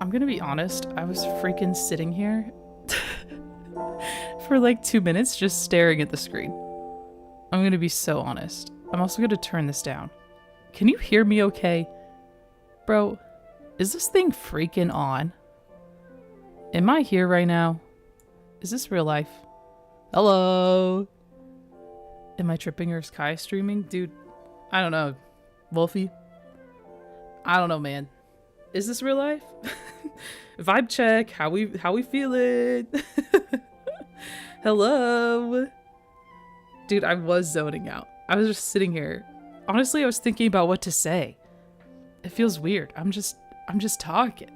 I'm gonna be honest, I was freaking sitting here for like 2 minutes just staring at the screen. I'm gonna be so honest. I'm also gonna turn this down. Can you hear me okay? Bro, is this thing freaking on? Am I here right now? Is this real life? Hello? Am I tripping or is Kai streaming? Dude, I don't know. Wolfie? I don't know, man. Is this real life? Vibe check. How we feeling? Hello? Dude, I was zoning out. I was just sitting here. Honestly, I was thinking about what to say. It feels weird. I'm just talking.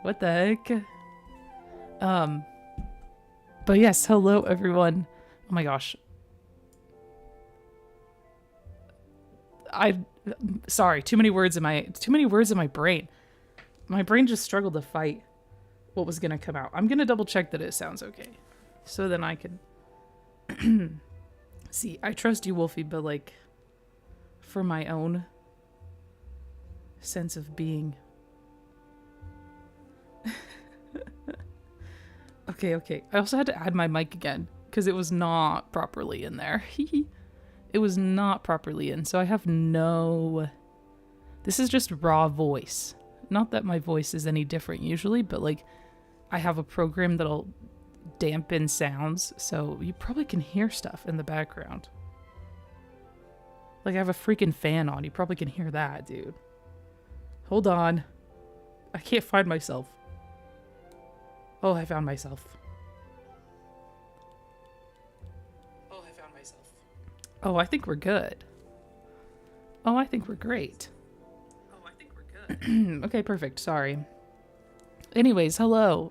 What the heck? But yes, hello everyone. Oh my gosh. Sorry, too many words in my brain. My brain just struggled to fight what was gonna come out. I'm gonna double check that it sounds okay. So then I can see. I trust you, Wolfie, but like for my own sense of being. Okay. I also had to add my mic again because it was not properly in there. It was not properly in, so I have no... This is just raw voice. Not that my voice is any different usually, but like I have a program that'll dampen sounds, so you probably can hear stuff in the background. Like I have a freaking fan on. You probably can hear that, dude. Hold on. I can't find myself. Oh, I found myself. Oh, I think we're good. Oh, I think we're great. Oh, I think we're good. Okay, perfect. Sorry. Anyways, hello.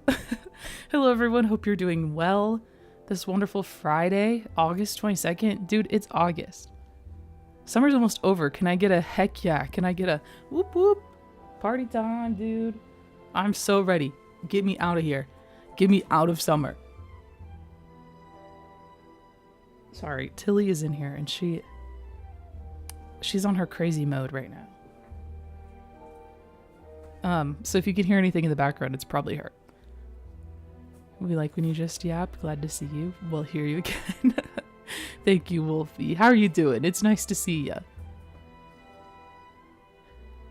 Hello, everyone. Hope you're doing well. This wonderful Friday, August 22nd. Dude, it's August. Summer's almost over. Can I get a heck yeah? Can I get a whoop whoop? Party time, dude. I'm so ready. Get me out of here. Get me out of summer. Sorry, Tilly is in here and she's on her crazy mode right now. So if you can hear anything in the background, it's probably her. We like when you just yap. Glad to see you. We'll hear you again. Thank you, Wolfie. How are you doing? It's nice to see ya.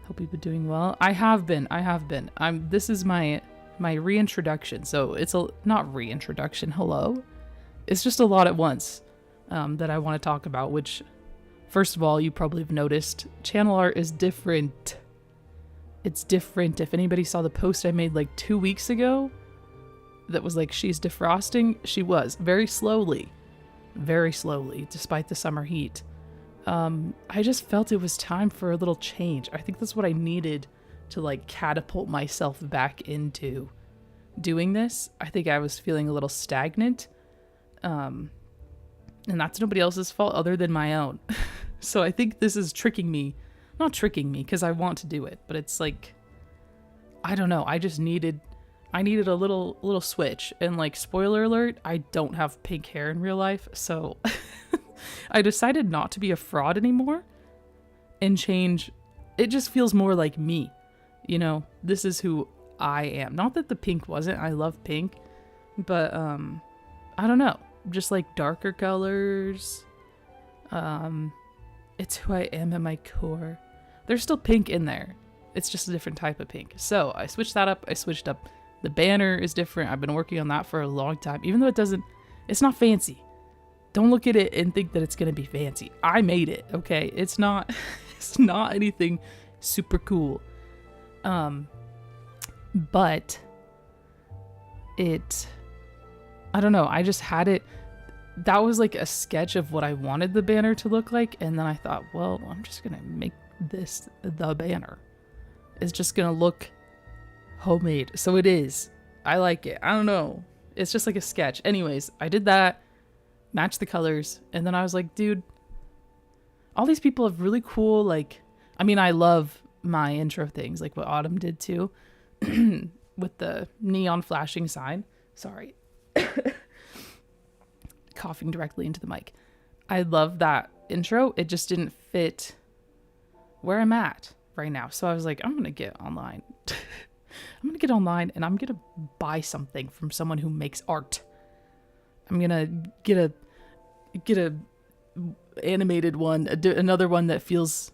Hope you've been doing well. I have been. This is my reintroduction. So it's not reintroduction. Hello. It's just a lot at once. That I want to talk about, which, first of all, you probably have noticed, channel art is different. It's different. If anybody saw the post I made like 2 weeks ago, that was like, she's defrosting, she was. Very slowly, despite the summer heat. I just felt it was time for a little change. I think that's what I needed to like catapult myself back into doing this. I think I was feeling a little stagnant. And that's nobody else's fault other than my own. So I think this is tricking me. Not tricking me because I want to do it, but it's like, I don't know. I needed a little switch. And like, spoiler alert, I don't have pink hair in real life. So I decided not to be a fraud anymore and change. It just feels more like me. You know, this is who I am. Not that the pink wasn't. I love pink, but I don't know. Just like darker colors. It's who I am at my core. There's still pink in there. It's just a different type of pink. So I switched that up. I switched up. The banner is different. I've been working on that for a long time, even though it's not fancy. Don't look at it and think that it's going to be fancy. I made it. Okay. It's not anything super cool. But I don't know. I just had it. That was like a sketch of what I wanted the banner to look like. And then I thought, well, I'm just going to make this the banner. It's just going to look homemade. So it is. I like it. I don't know. It's just like a sketch. Anyways, I did that, matched the colors. And then I was like, dude, all these people have really cool, like, I mean, I love my intro things, like what Autumn did too, with the neon flashing sign. Sorry. Coughing directly into the mic. I love that intro. It just didn't fit where I'm at right now. So I was like, I'm going to get online. I'm going to get online and I'm going to buy something from someone who makes art. I'm going to get a animated one, another one that feels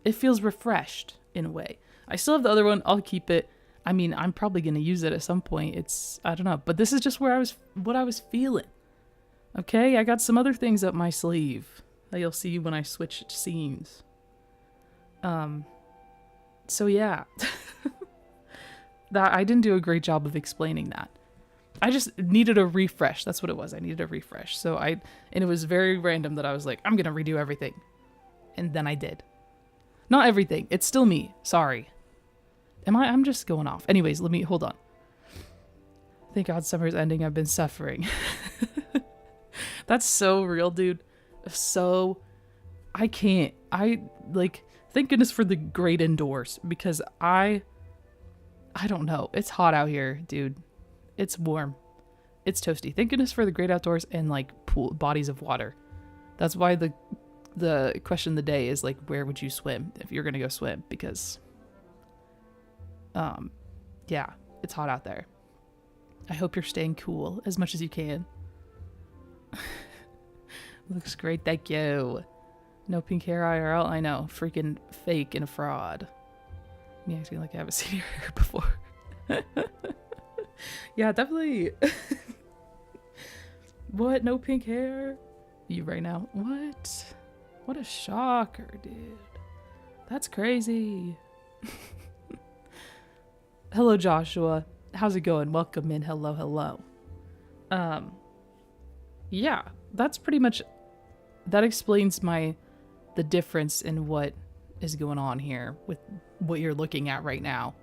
refreshed in a way. I still have the other one. I'll keep it. I mean, I'm probably going to use it at some point. I don't know, but this is just what I was feeling. Okay, I got some other things up my sleeve that you'll see when I switch scenes. So yeah, that I didn't do a great job of explaining that. I just needed a refresh. That's what it was. I needed a refresh. And it was very random that I was like, I'm going to redo everything. And then I did. Not everything. It's still me. Sorry. I'm just going off. Anyways, hold on. Thank God summer's ending. I've been suffering. That's so real, dude. So I can't. Thank goodness for the great indoors, because I don't know. It's hot out here, dude. It's warm. It's toasty. Thank goodness for the great outdoors and like bodies of water. That's why the question of the day is like, where would you swim if you're going to go swim? Because yeah, it's hot out there. I hope you're staying cool as much as you can. Looks great. Thank you. No pink hair IRL. I know. Freaking fake and a fraud. Me acting like I haven't seen your hair before. Yeah, definitely. What? No pink hair? You right now? What? What a shocker, dude. That's crazy. Hello, Joshua. How's it going? Welcome in. Hello, hello. Yeah, that's pretty much, that explains the difference in what is going on here with what you're looking at right now.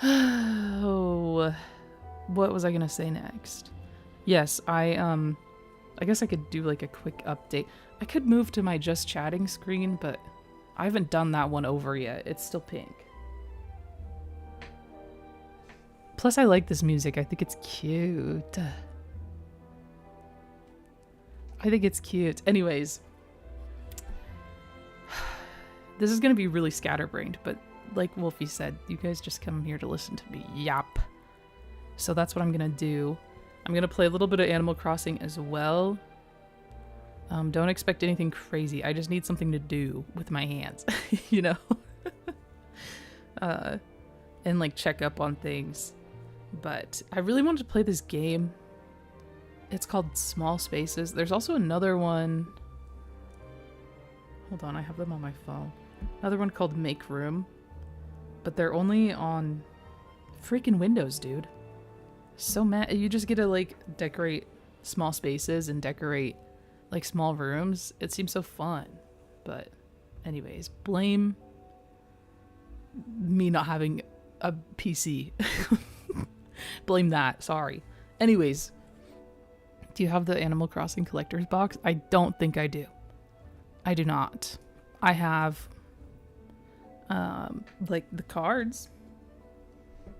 Oh, what was I gonna say next? Yes, I guess I could do like a quick update. I could move to my just chatting screen, but I haven't done that one over yet. It's still pink. Plus, I like this music. I think it's cute. I think it's cute. Anyways, this is going to be really scatterbrained, but like Wolfie said, you guys just come here to listen to me yap. So that's what I'm going to do. I'm going to play a little bit of Animal Crossing as well. Don't expect anything crazy. I just need something to do with my hands, you know? And like check up on things. But I really wanted to play this game. It's called Small Spaces. There's also another one. Hold on, I have them on my phone. Another one called Make Room. But they're only on freaking Windows, dude. So mad. You just get to like decorate small spaces and decorate like small rooms. It seems so fun. But anyways, blame me not having a PC. Blame that. Sorry. Anyways, do you have the Animal Crossing collector's box? I don't think I do. I do not. I have like the cards.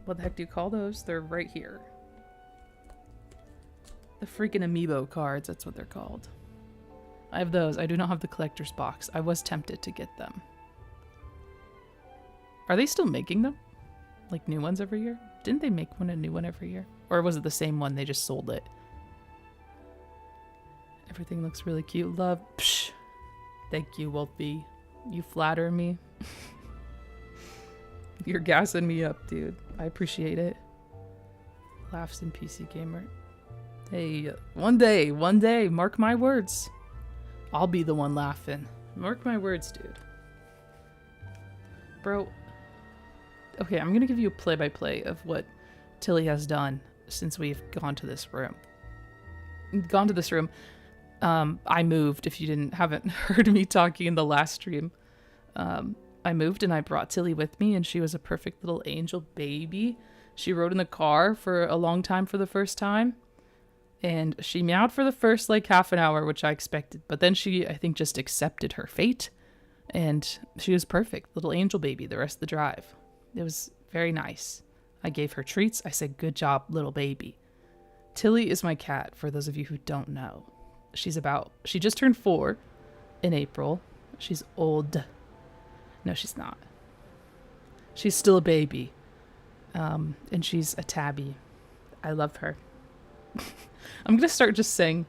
What the heck do you call those? They're right here. The freaking amiibo cards, that's what they're called. I have those. I do not have the collector's box. I was tempted to get them. Are they still making them? Like new ones every year? Didn't they make a new one every year? Or was it the same one? They just sold it. Everything looks really cute. Love. Psh. Thank you, Wolfie. You flatter me. You're gassing me up, dude. I appreciate it. Laughs in PC Gamer. Hey, one day, mark my words. I'll be the one laughing. Mark my words, dude. Bro. Okay, I'm gonna give you a play-by-play of what Tilly has done since we've gone to this room. I moved, if you haven't heard me talking in the last stream. I moved and I brought Tilly with me, and she was a perfect little angel baby. She rode in the car for a long time for the first time. And she meowed for the first like half an hour, which I expected. But then she, I think, just accepted her fate. And she was perfect. Little angel baby the rest of the drive. It was very nice. I gave her treats. I said, good job, little baby. Tilly is my cat, for those of you who don't know. She just turned 4 in April. She's old. No, she's not. She's still a baby. And she's a tabby. I love her. I'm gonna start just saying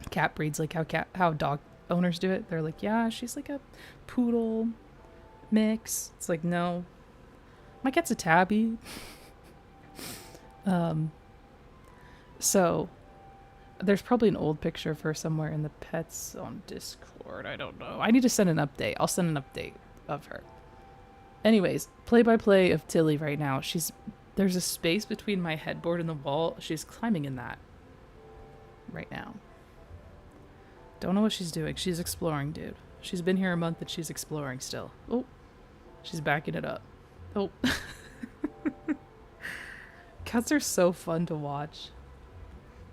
cat breeds, like how dog owners do it. They're like, yeah, she's like a poodle mix. It's like, no, my cat's a tabby. So there's probably an old picture of her somewhere in the pets on Discord. I don't know. I need to send an update. I'll send an update of her. Anyways, play-by-play of Tilly right now. There's a space between my headboard and the wall. She's climbing in that right now. Don't know what she's doing. She's exploring, dude. She's been here a month and she's exploring still. Oh, she's backing it up. Oh. Cats are so fun to watch.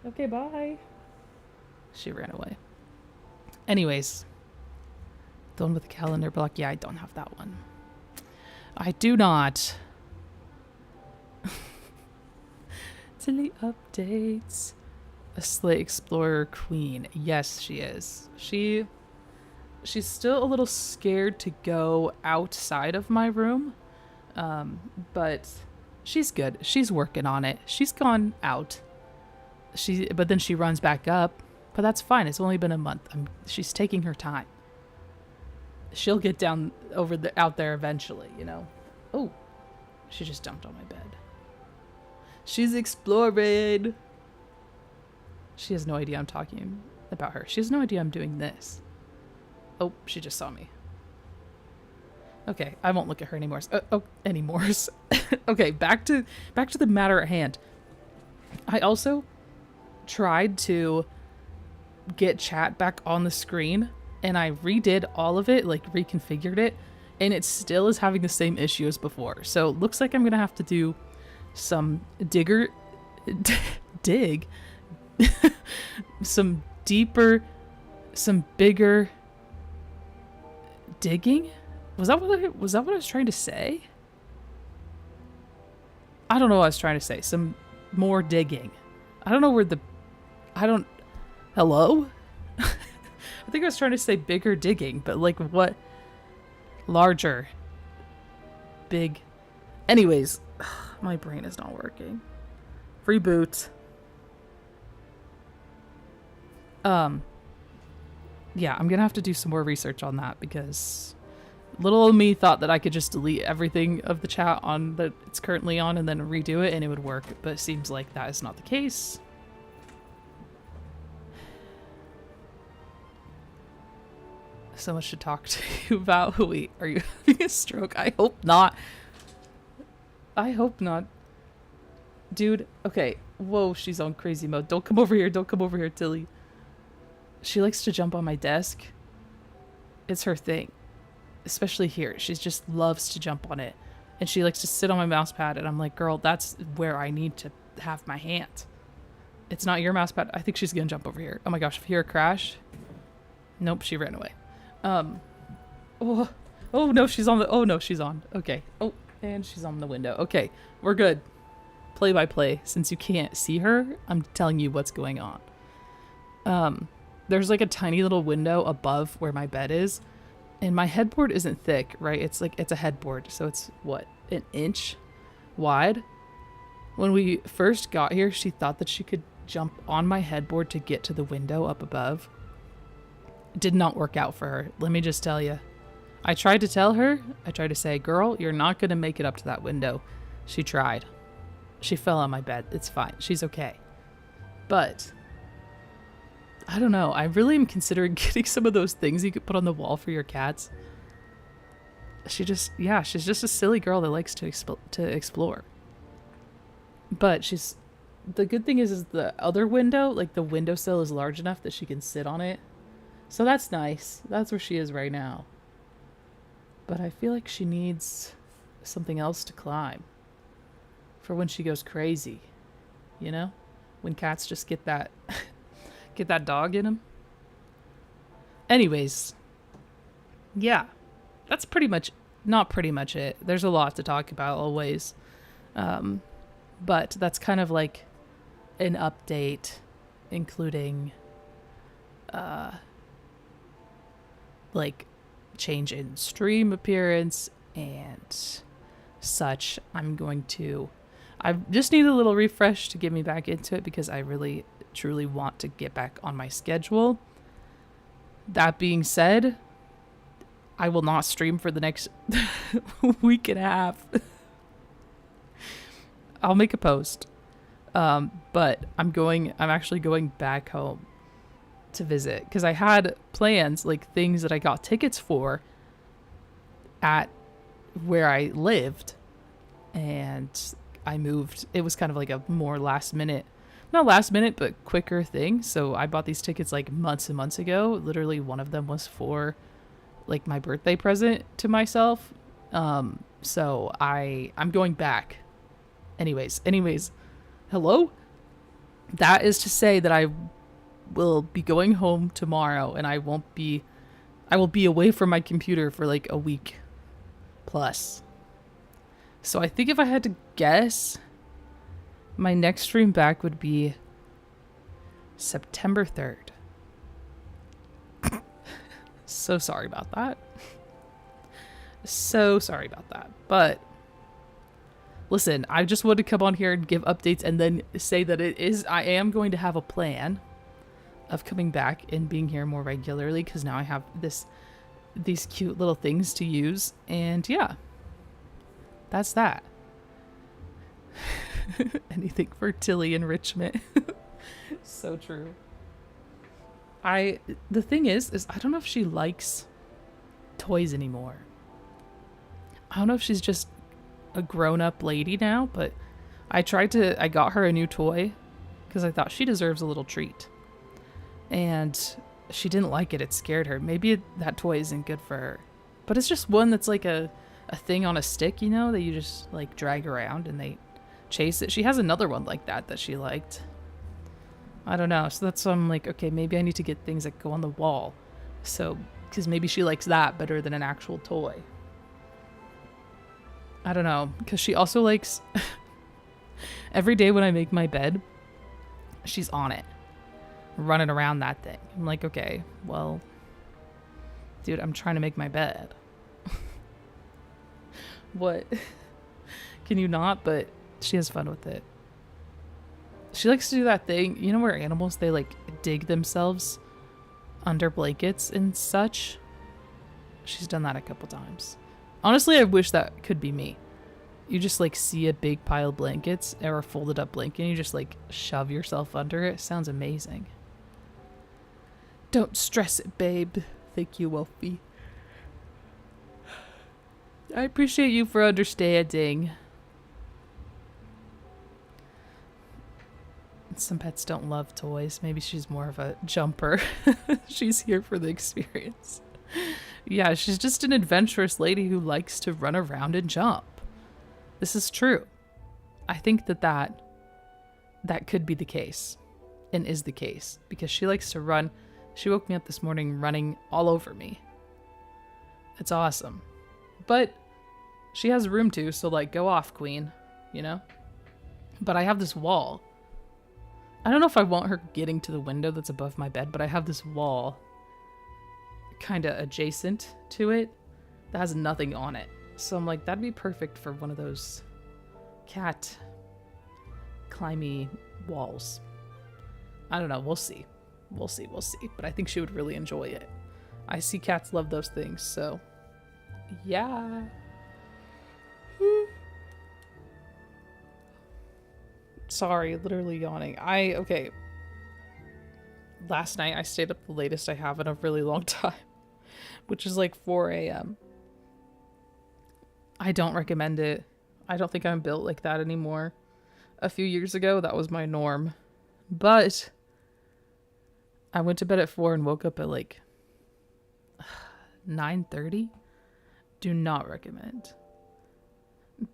Okay, bye. She ran away. Anyways, the one with the calendar block. Yeah, I don't have that one. I do not. Tilly updates. A Slay Explorer Queen. Yes, she is. She's still a little scared to go outside of my room. But she's good. She's working on it. She's gone out. But then she runs back up. But that's fine. It's only been a month. She's taking her time. She'll get down out there eventually, you know. Oh, she just dumped on my bed. She's exploring. She has no idea I'm talking about her. She has no idea I'm doing this. Oh, she just saw me. Okay, I won't look at her anymore. Anymore. Okay, back to the matter at hand. I also tried to get chat back on the screen, and I redid all of it, like reconfigured it, and it still is having the same issue as before. So it looks like I'm gonna have to do some some deeper, some bigger digging. Was that what I was trying to say? I don't know what I was trying to say. Some more digging. I don't know where hello? I think I was trying to say bigger digging, but like what? Larger. Big. Anyways, my brain is not working. Reboot. Yeah, I'm gonna have to do some more research on that because little old me thought that I could just delete everything of the chat on that it's currently on and then redo it and it would work, but it seems like that is not the case. So much to talk to you about. Wait, are you having a stroke? I hope not. I hope not. Dude, okay. Whoa, she's on crazy mode. Don't come over here. Don't come over here, Tilly. She likes to jump on my desk. It's her thing. Especially here. She just loves to jump on it. And she likes to sit on my mouse pad. And I'm like, girl, that's where I need to have my hand. It's not your mouse pad. I think she's going to jump over here. Oh my gosh, if you hear a crash. Nope, she ran away. Oh no, she's on. Okay. Oh, and she's on the window. Okay, we're good. Play by play. Since you can't see her, I'm telling you what's going on. There's like a tiny little window above where my bed is, and my headboard isn't thick, right? It's a headboard, so it's what, an inch wide. When we first got here, she thought that she could jump on my headboard to get to the window up above. It did not work out for her. Let me just tell you. I tried to tell her. I tried to say, girl, you're not going to make it up to that window. She tried. She fell on my bed. It's fine. She's okay. But I don't know. I really am considering getting some of those things you could put on the wall for your cats. She's just a silly girl that likes to explore. But the good thing is the other window, like the windowsill is large enough that she can sit on it. So that's nice. That's where she is right now. But I feel like she needs something else to climb for when she goes crazy. You know? When cats just get that dog in them. Anyways. Yeah. That's not pretty much it. There's a lot to talk about always. But that's kind of like an update, including like change in stream appearance and such. I just need a little refresh to get me back into it because I really truly want to get back on my schedule. That being said, I will not stream for the next week and a half. I'll make a post. But I'm actually going back home to visit because I had plans, like things that I got tickets for at where I lived, and I moved. It was kind of like a more not last minute, but quicker thing. So I bought these tickets like months and months ago. Literally one of them was for like my birthday present to myself. So I'm going back. Anyways, hello? That is to say that I will be going home tomorrow, and I will be away from my computer for like a week plus. So I think if I had to guess, my next stream back would be September 3rd. So sorry about that. But listen, I just wanted to come on here and give updates and then say that I am going to have a plan of coming back and being here more regularly, because now I have these cute little things to use. And yeah, that's that. Anything for Tilly enrichment. So true. The thing is I don't know if she likes toys anymore. I don't know if she's just a grown-up lady now, but I got her a new toy because I thought she deserves a little treat. And she didn't like it. It scared her. Maybe that toy isn't good for her. But it's just one that's like a thing on a stick, you know, that you just like drag around and they chase it. She has another one like that she liked. I don't know. So that's why I'm like, okay, maybe I need to get things that go on the wall. So, because maybe she likes that better than an actual toy. I don't know. Because she also likes... Every day when I make my bed, she's on it. Running around that thing. I'm like, okay, well... Dude, I'm trying to make my bed. What? Can you not? But she has fun with it. She likes to do that thing, you know, where animals, they like dig themselves under blankets and such. She's done that a couple times. Honestly, I wish that could be me. You just like see a big pile of blankets or a folded up blanket and you just like shove yourself under it. Sounds amazing. Don't stress it, babe. Thank you, Wolfie. I appreciate you for understanding. Some pets don't love toys. Maybe she's more of a jumper. She's here for the experience. Yeah, she's just an adventurous lady who likes to run around and jump. This is true. I think that could be the case and is the case because she likes to run. She woke me up this morning running all over me. It's awesome. But she has room to, so like go off, queen, you know? But I have this wall. I don't know if I want her getting to the window that's above my bed, but I have this wall kind of adjacent to it that has nothing on it. So I'm like, that'd be perfect for one of those cat climby walls. I don't know. We'll see. We'll see. But I think she would really enjoy it. I see cats love those things, so yeah. Sorry, literally yawning. Okay. Last night I stayed up the latest I have in a really long time, which is like 4 a.m. I don't recommend it. I don't think I'm built like that anymore. A few years ago, that was my norm. But I went to bed at 4 and woke up at like 9:30. Do not recommend.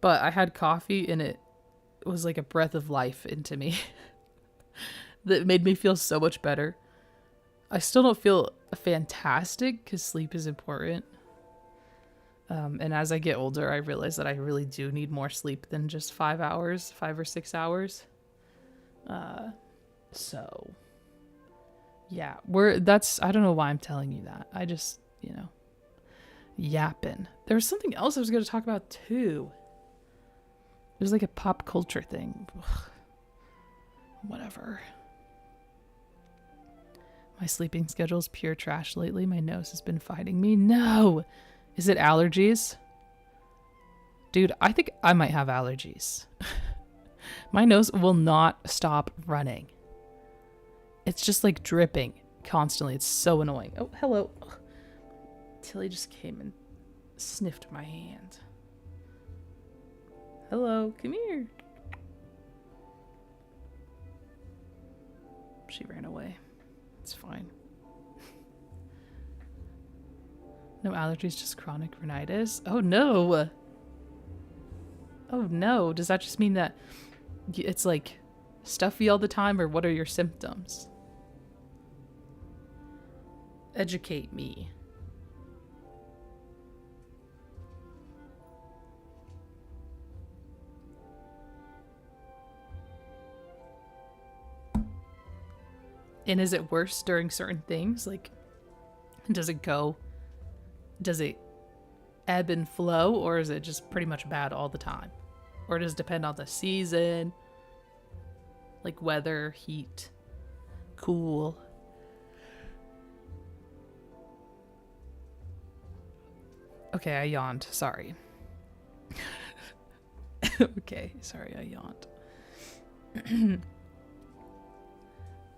But I had coffee and it was like a breath of life into me. That made me feel so much better. I still don't feel fantastic because sleep is important. And as I get older, I realize that I really do need more sleep than just 5 or 6 hours. So yeah, I don't know why I'm telling you that. I just, yapping. There was something else I was going to talk about too. It was like a pop culture thing. Ugh. Whatever. My sleeping schedule's pure trash lately. My nose has been fighting me. No! Is it allergies? Dude, I think I might have allergies. My nose will not stop running. It's just like dripping constantly. It's so annoying. Oh, hello. Ugh. Tilly just came and sniffed my hand. Hello, come here. She ran away. It's fine. No allergies, just chronic rhinitis. Oh no. Oh no. Does that just mean that it's like stuffy all the time, or what are your symptoms? Educate me. And is it worse during certain things? Like, does it ebb and flow, or is it just pretty much bad all the time? Or does it depend on the season? Like weather, heat, cool. Okay, I yawned. Sorry. Okay, sorry, I yawned.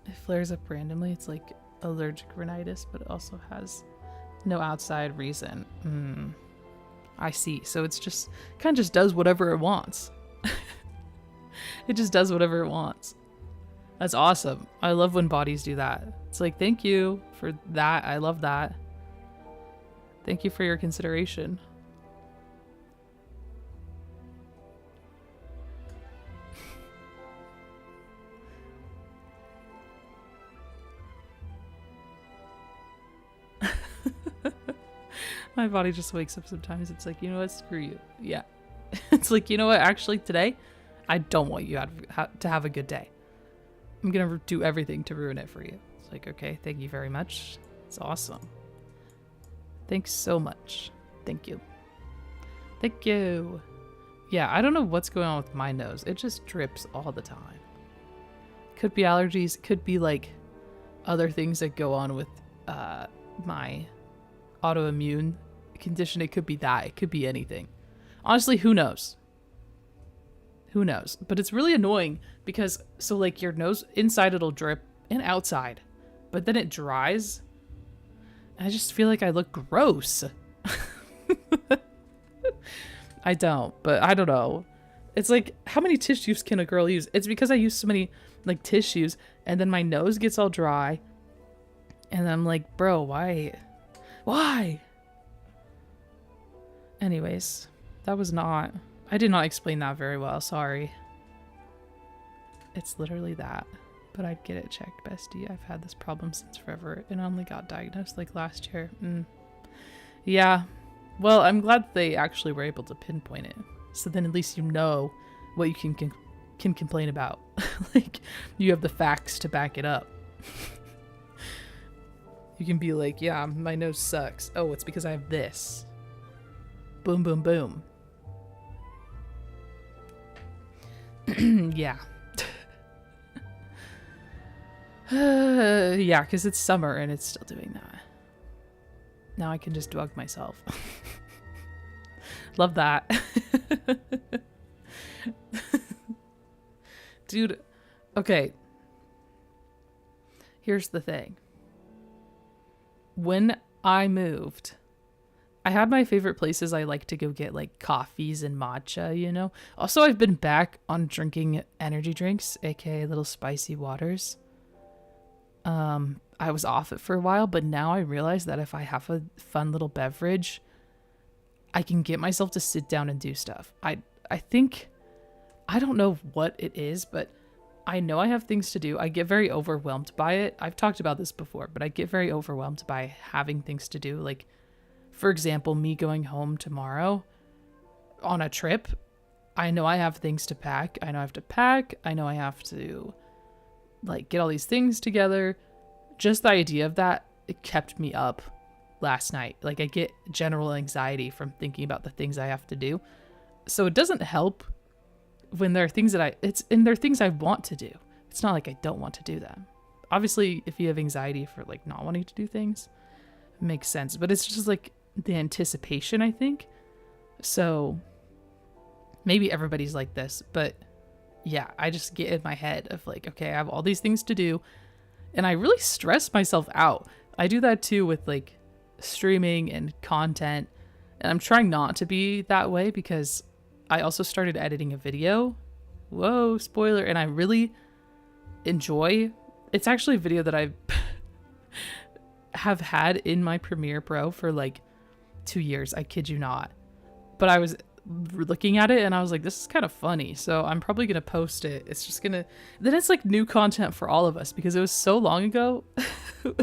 It flares up randomly. It's like allergic rhinitis, but it also has no outside reason. I see. So it's just kind of just does whatever it wants. It just does whatever it wants. That's awesome. I love when bodies do that. It's like, thank you for that. I love that. Thank you for your consideration. My body just wakes up sometimes. It's like, you know what? Screw you. Yeah. It's like, you know what? Actually, today, I don't want you to have a good day. I'm going to do everything to ruin it for you. It's like, okay, thank you very much. It's awesome. Thanks so much. Thank you. Thank you. Yeah, I don't know what's going on with my nose. It just drips all the time. Could be allergies. Could be like other things that go on with my autoimmune condition. It could be that. It could be anything. Honestly, who knows? Who knows? But it's really annoying because, so like your nose inside it'll drip and outside, but then it dries. I just feel like I look gross. I don't, but I don't know. It's like, how many tissues can a girl use? It's because I use so many like tissues, and then my nose gets all dry, and I'm like, bro, why? Why? Anyways, that was not... I did not explain that very well. Sorry. It's literally that. But I'd get it checked, bestie. I've had this problem since forever and only got diagnosed like last year. Yeah. Well, I'm glad they actually were able to pinpoint it. So then at least you know what you can complain about. Like, you have the facts to back it up. You can be like, yeah, my nose sucks. Oh, it's because I have this. Boom, boom, boom. Yeah. Yeah, because it's summer and it's still doing that. Now I can just drug myself. Love that. Dude, okay. Here's the thing. When I moved, I had my favorite places I like to go get like coffees and matcha, you know? Also, I've been back on drinking energy drinks, aka little spicy waters. I was off it for a while, but now I realize that if I have a fun little beverage, I can get myself to sit down and do stuff. I think, I don't know what it is, but I know I have things to do. I get very overwhelmed by it. I've talked about this before, but I get very overwhelmed by having things to do. Like, for example, me going home tomorrow on a trip, I know I have things to pack. I know I have to pack. I know I have to, like, get all these things together. Just the idea of that, it kept me up last night. Like, I get general anxiety from thinking about the things I have to do. So it doesn't help when there are things that there are things I want to do. It's not like I don't want to do them. Obviously, if you have anxiety for like not wanting to do things, it makes sense. But it's just like the anticipation, I think. So maybe everybody's like this, but yeah, I just get in my head of like, okay, I have all these things to do, and I really stress myself out. I do that too with like streaming and content, and I'm trying not to be that way because I also started editing a video. Whoa, spoiler. And I really enjoy, it's actually a video that I have had in my Premiere Pro for like 2 years. I kid you not. But I was looking at it and I was like, this is kind of funny. So I'm probably going to post it. It's just going to, then it's like new content for all of us because it was so long ago.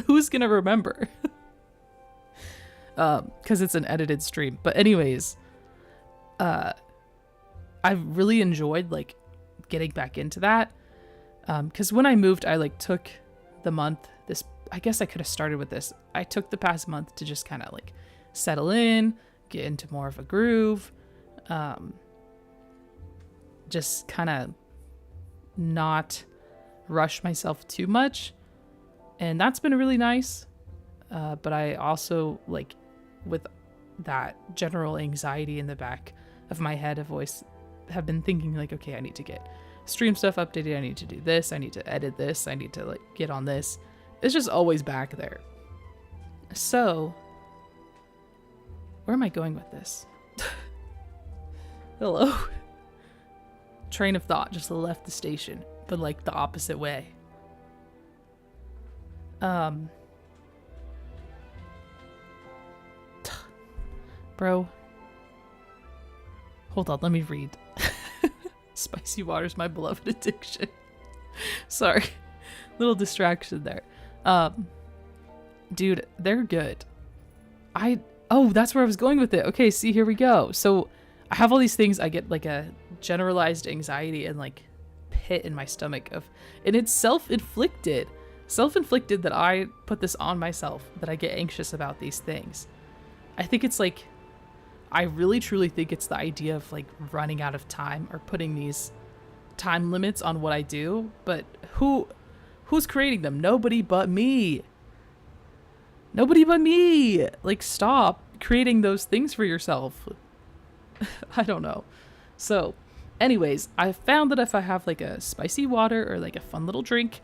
Who's going to remember? Because it's an edited stream. But anyways, I really enjoyed like getting back into that. Because when I moved, I like took the month, I guess I could have started with this. I took the past month to just kind of like settle in, get into more of a groove, just kind of not rush myself too much. And that's been really nice. But I also, like, with that general anxiety in the back of my head, have been thinking like, okay, I need to get stream stuff updated. I need to do this. I need to edit this. I need to like get on this. It's just always back there. So where am I going with this? Hello? Train of thought just left the station, but like the opposite way. Bro. Hold on, let me read. Spicy water's my beloved addiction. Sorry. Little distraction there. Dude, they're good. Oh, that's where I was going with it. Okay, see, here we go. So I have all these things. I get like a generalized anxiety and like pit in my stomach and it's self-inflicted that I put this on myself, that I get anxious about these things. I think it's like, I really truly think it's the idea of like running out of time or putting these time limits on what I do, but who's creating them? Nobody but me. Nobody but me. Like, stop creating those things for yourself. I don't know. So anyways, I found that if I have like a spicy water or like a fun little drink,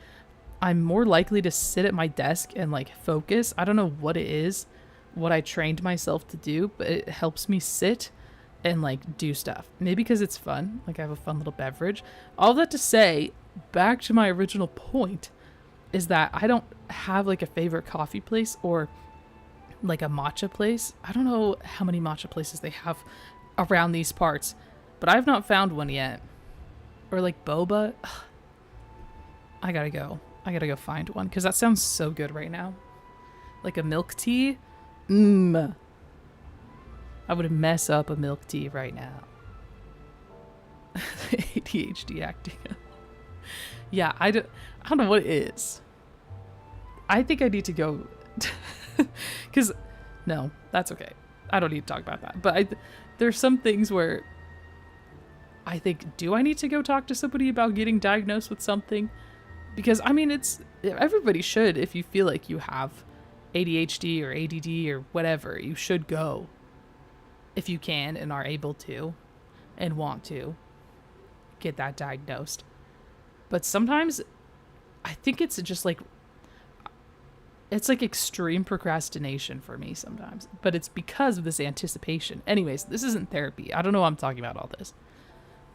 I'm more likely to sit at my desk and like focus. I don't know what it is, what I trained myself to do, but it helps me sit and like do stuff. Maybe because it's fun, like I have a fun little beverage. All that to say, back to my original point, is that I don't have like a favorite coffee place or like a matcha place. I don't know how many matcha places they have around these parts, but I've not found one yet. Or like boba. I gotta go find one because that sounds so good right now. Like a milk tea. I would mess up a milk tea right now. ADHD acting. Yeah, I don't know what it is. I think I need to go because no, that's okay. I don't need to talk about that. But there's some things where I think, do I need to go talk to somebody about getting diagnosed with something? Because I mean, everybody should. If you feel like you have ADHD or ADD or whatever, you should go if you can and are able to and want to get that diagnosed. But sometimes I think it's just like, it's like extreme procrastination for me sometimes, but it's because of this anticipation. Anyways, this isn't therapy. I don't know why I'm talking about all this.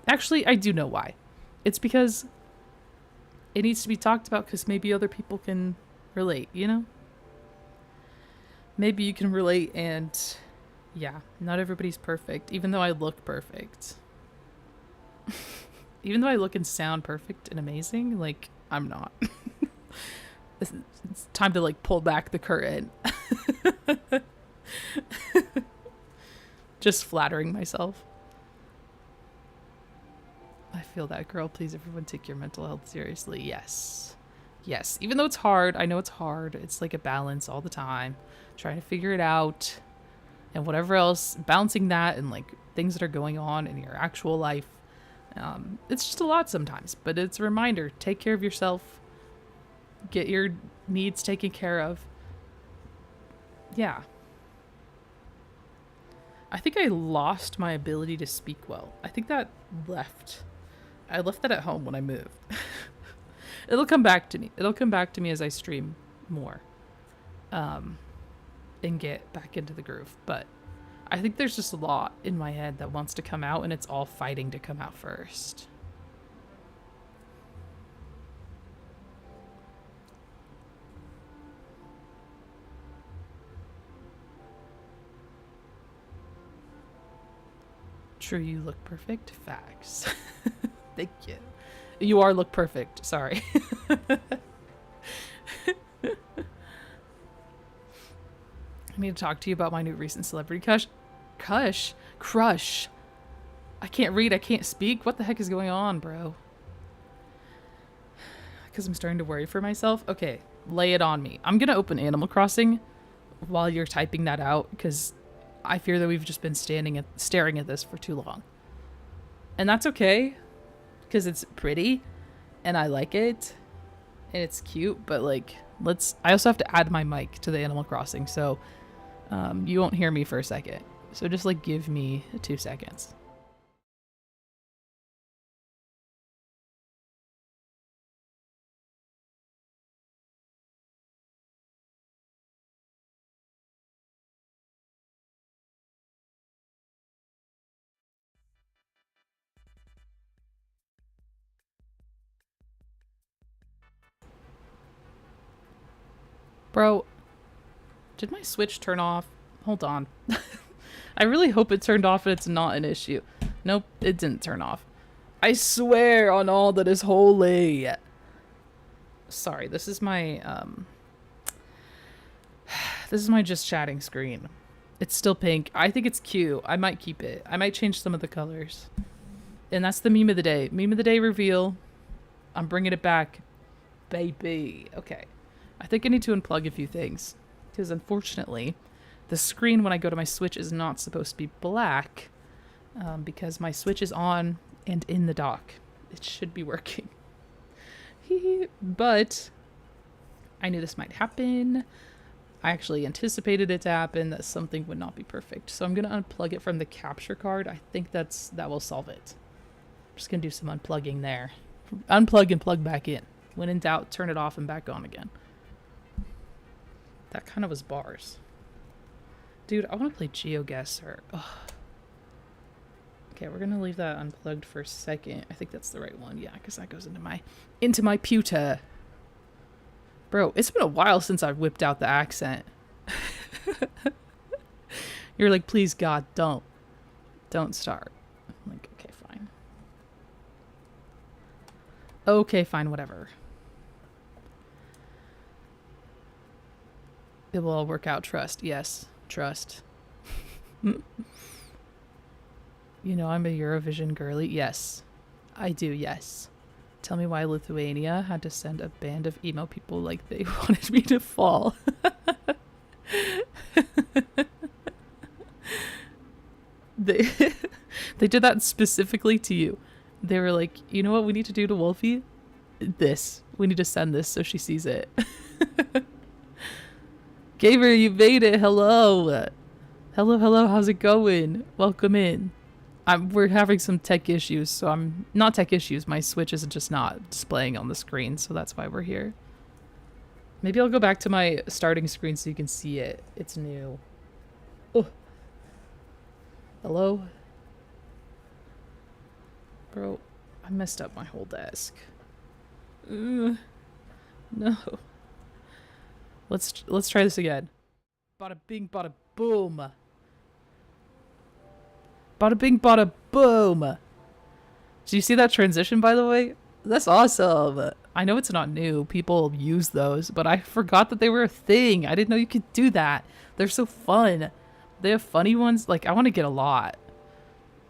Actually, I do know why. It's because it needs to be talked about because maybe other people can relate, you know? Maybe you can relate, and yeah, not everybody's perfect, even though I look perfect. Even though I look and sound perfect and amazing, like, I'm not. It's time to, like, pull back the curtain. Just flattering myself. I feel that, girl. Please, everyone, take your mental health seriously. Yes. Yes. Even though it's hard, I know it's hard. It's like a balance all the time. Trying to figure it out. And whatever else, balancing that and, like, things that are going on in your actual life. It's just a lot sometimes. But it's a reminder. Take care of yourself. get your needs taken care of. Yeah. I think I lost my ability to speak well. I think that left. I left that at home when I moved. It'll come back to me. It'll come back to me as I stream more. And get back into the groove. But I think there's just a lot in my head that wants to come out, and it's all fighting to come out first. True, you look perfect. Facts. Thank you. You are look perfect. Sorry. I need to talk to you about my new recent celebrity crush. I can't read. I can't speak. What the heck is going on, bro? Because I'm starting to worry for myself. Okay, lay it on me. I'm going to open Animal Crossing while you're typing that out, because I fear that we've just been staring at this for too long. And that's okay, because it's pretty, and I like it, and it's cute, but like, I also have to add my mic to the Animal Crossing, so you won't hear me for a second. So just like give me 2 seconds. Bro, did my Switch turn off? Hold on. I really hope it turned off and it's not an issue. Nope, it didn't turn off. I swear on all that is holy. Sorry, this is my just chatting screen. It's still pink. I think it's cute. I might keep it. I might change some of the colors. And that's the meme of the day. Meme of the day reveal. I'm bringing it back. Baby. Okay. I think I need to unplug a few things. Because unfortunately, the screen when I go to my Switch is not supposed to be black. Because my Switch is on and in the dock. It should be working. But I knew this might happen. I actually anticipated it to happen, that something would not be perfect. So I'm going to unplug it from the capture card. I think that will solve it. I'm just going to do some unplugging there. Unplug and plug back in. When in doubt, turn it off and back on again. That kind of was bars. Dude, I want to play GeoGuessr. Ugh. Okay, we're going to leave that unplugged for a second. I think that's the right one. Yeah, because that goes into my pewter. Bro, it's been a while since I've whipped out the accent. You're like, please, God, don't start. I'm like, okay, fine. Okay, fine, whatever. It will all work out. Trust. Yes, trust. You know I'm a Eurovision girly. Yes, I do, yes. Tell me why Lithuania had to send a band of emo people like they wanted me to fall. They did that specifically to you. They were like, you know what we need to do to Wolfie? This. We need to send this so she sees it. Gamer, you made it. Hello. Hello, how's it going? Welcome in. We're having some tech issues, so I'm not tech issues. My Switch is just not displaying on the screen, so that's why we're here. Maybe I'll go back to my starting screen so you can see it. It's new. Oh. Hello? Bro, I messed up my whole desk. No. Let's try this again. Bada bing, bada boom. Bada bing, bada boom. Do you see that transition, by the way? That's awesome. I know it's not new. People use those, but I forgot that they were a thing. I didn't know you could do that. They're so fun. They have funny ones. Like, I want to get a lot.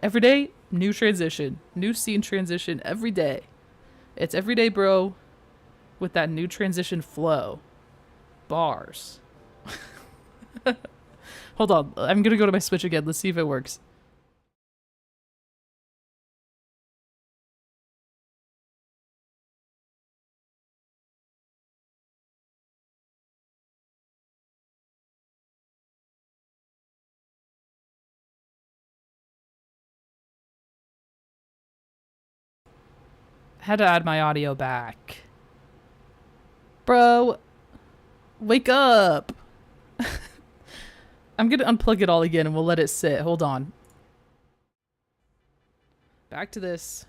Every day, new transition. New scene transition every day. It's every day, bro, with that new transition flow. Bars. Hold on. I'm going to go to my Switch again. Let's see if it works. Had to add my audio back. Bro, wake up. I'm gonna unplug it all again and we'll let it sit. Hold on. Back to this.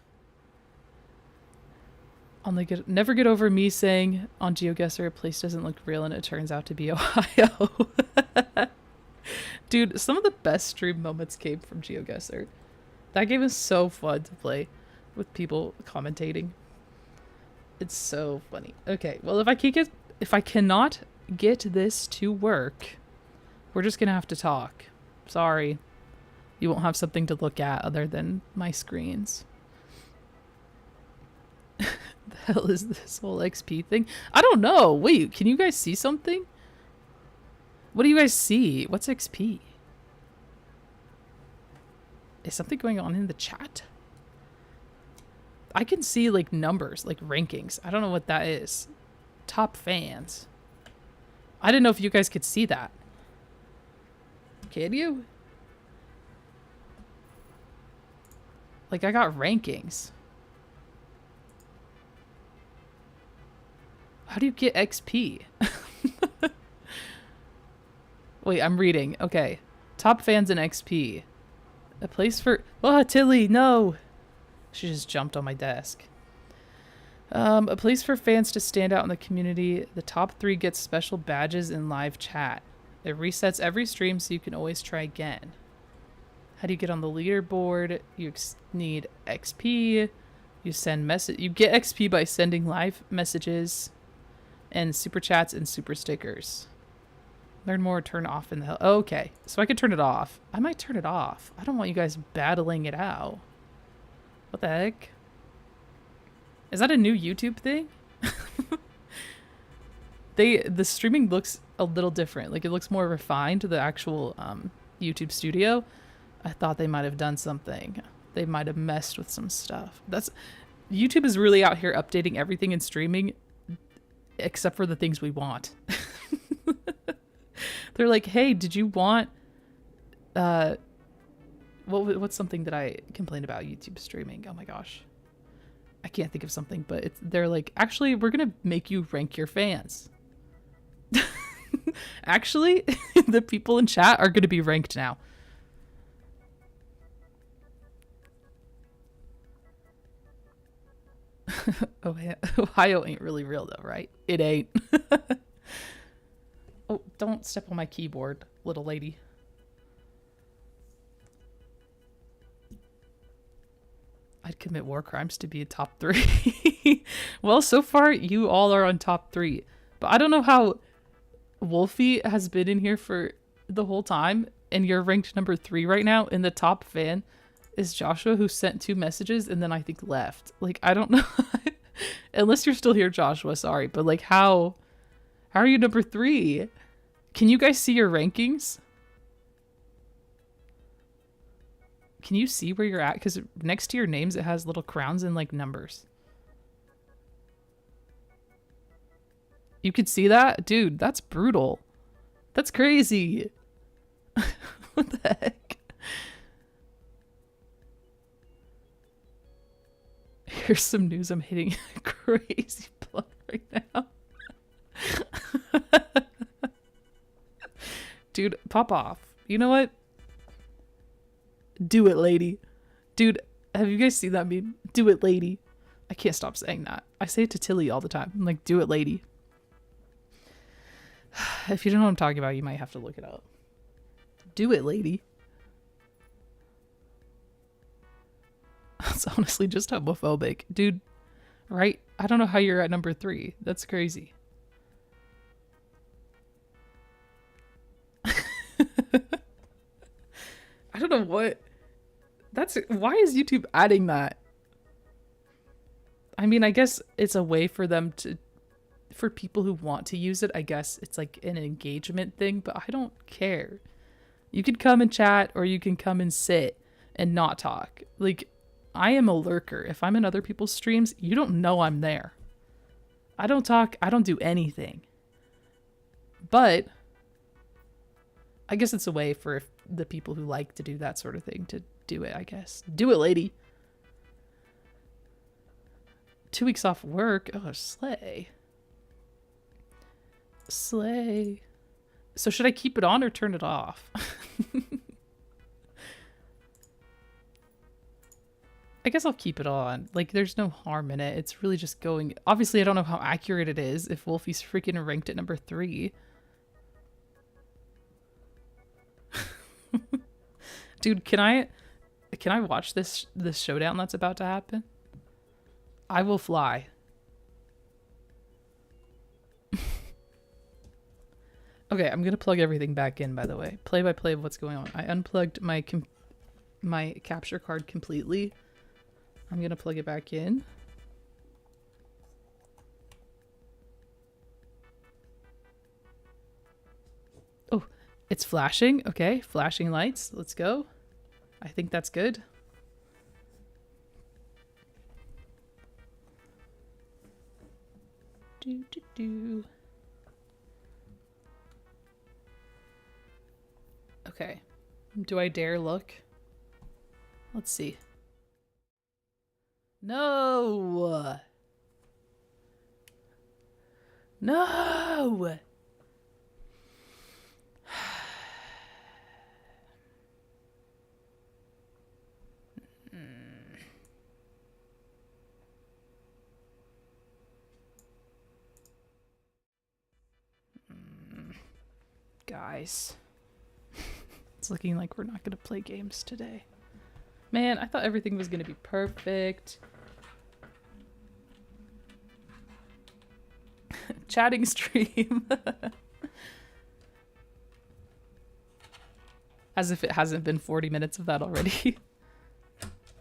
Never get over me saying on GeoGuessr a place doesn't look real and it turns out to be Ohio. Dude, some of the best stream moments came from GeoGuessr. That game is so fun to play with people commentating. It's so funny. Okay, well if I cannot get this to work, we're just gonna have to talk. Sorry. You won't have something to look at other than my screens. The hell is this whole XP thing? I don't know. Wait, can you guys see something? What do you guys see? What's XP? Is something going on in the chat? I can see like numbers, like rankings. I don't know what that is. Top fans. I didn't know if you guys could see that. Can you? Like I got rankings. How do you get XP? Wait, I'm reading. Okay. Top fans and XP. A place for... Oh, Tilly, no! She just jumped on my desk. A place for fans to stand out in the community. The top 3 gets special badges in live chat. It resets every stream so you can always try again. How do you get on the leaderboard? You need XP. You send You get XP by sending live messages and super chats and super stickers. Learn more, turn off in the hell. Okay, so I can turn it off. I might turn it off. I don't want you guys battling it out. What the heck? Is that a new YouTube thing? The streaming looks a little different. Like it looks more refined to the actual YouTube studio. I thought they might have done something. They might have messed with some stuff. YouTube is really out here updating everything in streaming except for the things we want. They're like, hey, did you want what's something that I complained about YouTube streaming? Oh my gosh. I can't think of something, but they're like, actually, we're gonna make you rank your fans. Actually, the people in chat are gonna be ranked now. Oh, yeah. Ohio ain't really real though, right? It ain't. Oh, don't step on my keyboard, little lady. I'd commit war crimes to be a top 3. Well, so far you all are on top 3. But I don't know how Wolfie has been in here for the whole time and you're ranked number 3 right now, and the top fan is Joshua, who sent 2 messages and then I think left. Like, I don't know. Unless you're still here, Joshua, sorry. But like, how are you number 3? Can you guys see your rankings? Can you see where you're at? Because next to your names, it has little crowns and like numbers. You could see that? Dude, that's brutal. That's crazy. What the heck? Here's some news. I'm hitting a crazy plug right now. Dude, pop off. You know what? Do it, lady. Dude, have you guys seen that meme? Do it, lady. I can't stop saying that. I say it to Tilly all the time. I'm like, do it, lady. If you don't know what I'm talking about, you might have to look it up. Do it, lady. That's honestly just homophobic. Dude, right? I don't know how you're at number 3. That's crazy. I don't know what. Why is YouTube adding that? I mean, I guess it's a way for them for people who want to use it. I guess it's like an engagement thing, but I don't care. You can come and chat, or you can come and sit and not talk. Like, I am a lurker. If I'm in other people's streams, you don't know I'm there. I don't talk. I don't do anything. But I guess it's a way for the people who like to do that sort of thing to do it, I guess. Do it, lady. 2 weeks off work. Oh, slay. Slay. So should I keep it on or turn it off? I guess I'll keep it on. Like, there's no harm in it. It's really just going... Obviously, I don't know how accurate it is if Wolfie's freaking ranked at number 3. Dude, can I watch this showdown that's about to happen? I will fly. Okay, I'm gonna plug everything back in, by the way. Play by play of what's going on. I unplugged my capture card completely. I'm gonna plug it back in. Oh, it's flashing. Okay, flashing lights. Let's go. I think that's good. Do, do, do. Okay. Do I dare look? Let's see. No! No! Guys. It's looking like we're not going to play games today. Man, I thought everything was going to be perfect. Chatting stream. As if it hasn't been 40 minutes of that already.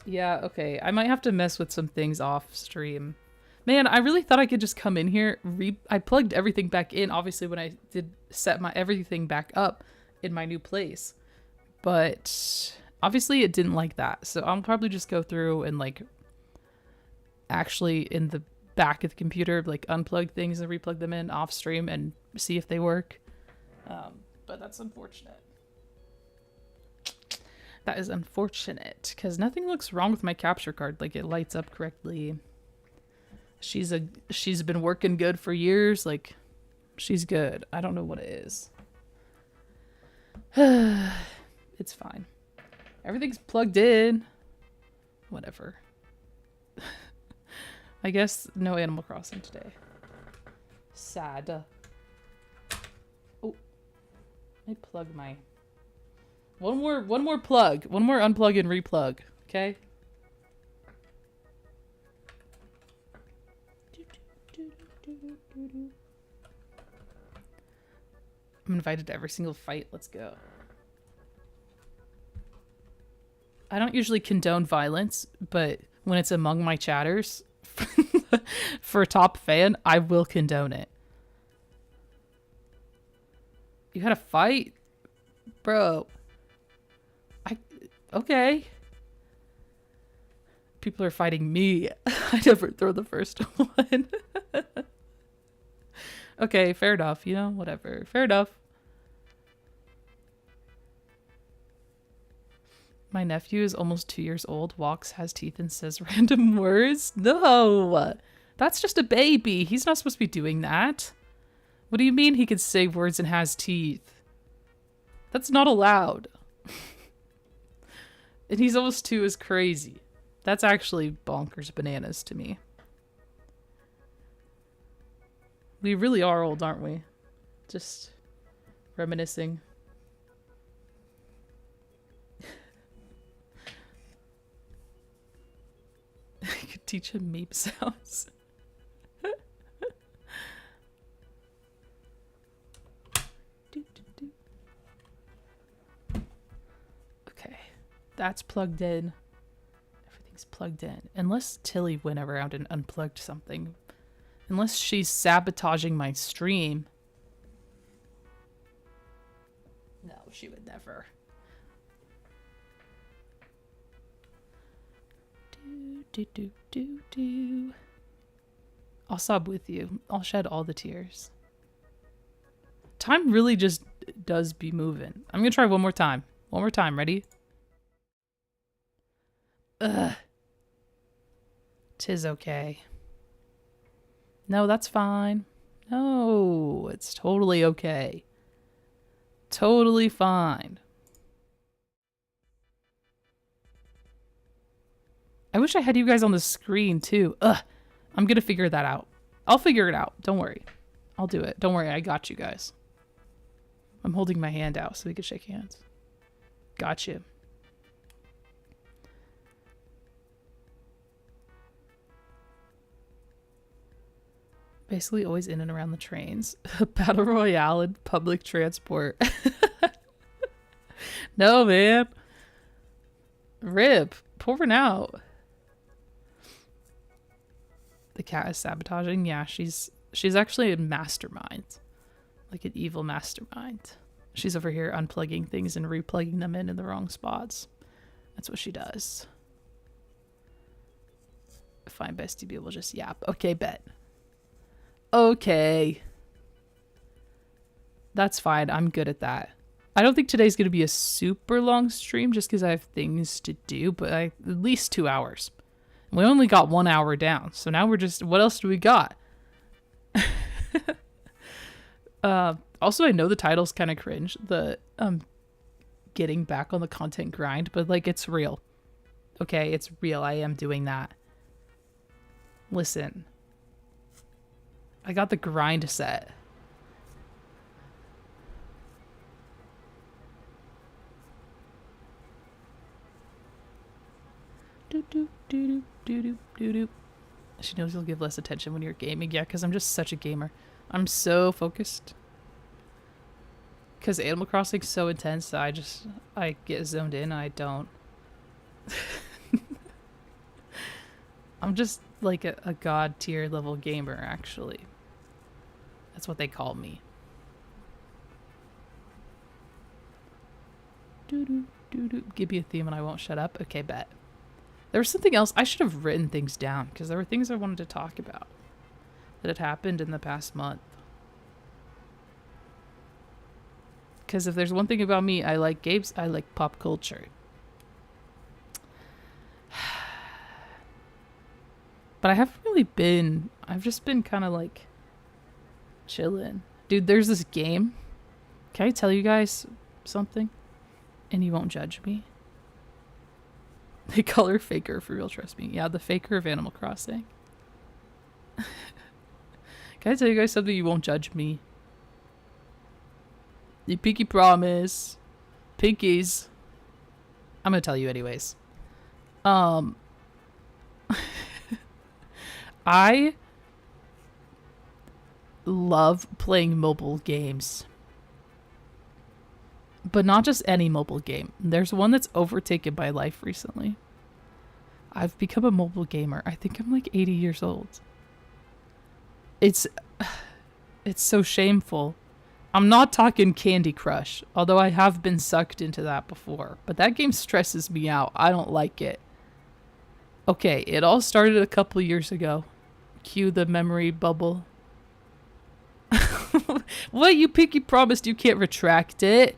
Yeah, okay. I might have to mess with some things off stream. Man, I really thought I could just come in here. I plugged everything back in, obviously, when I did set my everything back up in my new place. But obviously it didn't like that. So I'll probably just go through and like actually in the back of the computer, like unplug things and replug them in off stream and see if they work. But that's unfortunate. That is unfortunate because nothing looks wrong with my capture card. Like it lights up correctly. She's been working good for years. Like she's good. I don't know what it is. It's fine. Everything's plugged in. Whatever. I guess no Animal Crossing today. Sad. Oh, I plug my... One more plug. One more unplug and replug. Okay? I'm invited to every single fight. Let's go. I don't usually condone violence, but when it's among my chatters for a top fan, I will condone it. You had a fight? Bro. Okay. People are fighting me. I never throw the first one. Okay, fair enough. You know, whatever. Fair enough. My nephew is almost 2 years old, walks, has teeth, and says random words. No! That's just a baby. He's not supposed to be doing that. What do you mean he can say words and has teeth? That's not allowed. And he's almost 2 is crazy. That's actually bonkers bananas to me. We really are old, aren't we? Just reminiscing. I could teach him meep sounds. Okay, that's plugged in. Everything's plugged in. Unless Tilly went around and unplugged something. Unless she's sabotaging my stream. No, she would never. Do. I'll sob with you. I'll shed all the tears. Time really just does be moving. I'm gonna try one more time. One more time. Ready? Ugh. 'Tis okay. No, that's fine. No, it's totally okay. Totally fine. I wish I had you guys on the screen too. Ugh. I'm gonna figure that out. I'll figure it out. Don't worry. I'll do it. Don't worry. I got you guys. I'm holding my hand out so we can shake hands. Gotcha. Basically always in and around the trains. Battle Royale and public transport. No, man. Rip. Pouring out. The cat is sabotaging. Yeah, she's actually a mastermind. Like an evil mastermind. She's over here unplugging things and replugging them in the wrong spots. That's what she does. Fine, bestie, we will just yap. Okay, bet. Okay. That's fine. I'm good at that. I don't think today's going to be a super long stream just because I have things to do, but at least 2 hours. We only got 1 hour down. So now we're just, what else do we got? Also, I know the title's kind of cringe, the getting back on the content grind, but like it's real. Okay, it's real. I am doing that. Listen. I got the grind set. Do do do do do do do. She knows you'll give less attention when you're gaming. Yeah, because I'm just such a gamer. I'm so focused. Because Animal Crossing's so intense that I get zoned in and I don't. I'm just like a god tier level gamer, actually. That's what they call me. Give me a theme and I won't shut up. Okay, bet. There was something else. I should have written things down because there were things I wanted to talk about that had happened in the past month. Because if there's one thing about me, I like games, I like pop culture. But I haven't really been, I've just been kind of like chilling. Dude, there's this game. Can I tell you guys something? And you won't judge me? They call her Faker for real, trust me. Yeah, the Faker of Animal Crossing. Can I tell you guys something? You won't judge me? The pinky promise. Pinkies. I'm gonna tell you anyways. I love playing mobile games. But not just any mobile game. There's one that's overtaken my life recently. I've become a mobile gamer. I think I'm like 80 years old. It's so shameful. I'm not talking Candy Crush, although I have been sucked into that before. But that game stresses me out. I don't like it. Okay, it all started a couple years ago. Cue the memory bubble. What? You pinky promised you can't retract it.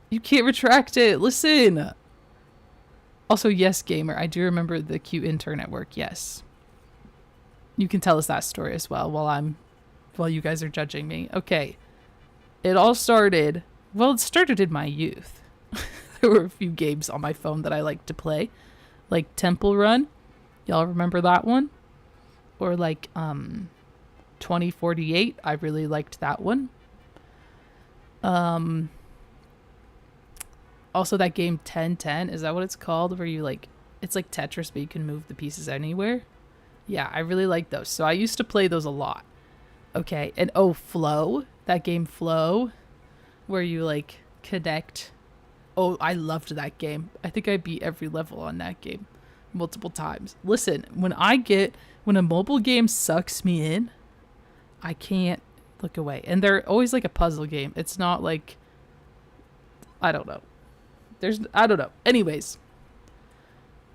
You can't retract it. Listen. Also, yes, gamer. I do remember the cute intern at work. Yes. You can tell us that story as well while you guys are judging me. Okay. It all started. Well, it started in my youth. There were a few games on my phone that I liked to play. Like Temple Run. Y'all remember that one? Or like 2048. I really liked that one. Also that game 1010, is that what it's called? Where you like, it's like Tetris, but you can move the pieces anywhere. Yeah, I really like those. So I used to play those a lot. Okay, and oh, Flow. That game Flow, where you like connect. Oh, I loved that game. I think I beat every level on that game multiple times. Listen, when a mobile game sucks me in, I can't look away. And they're always like a puzzle game. It's not like, I don't know. I don't know. Anyways,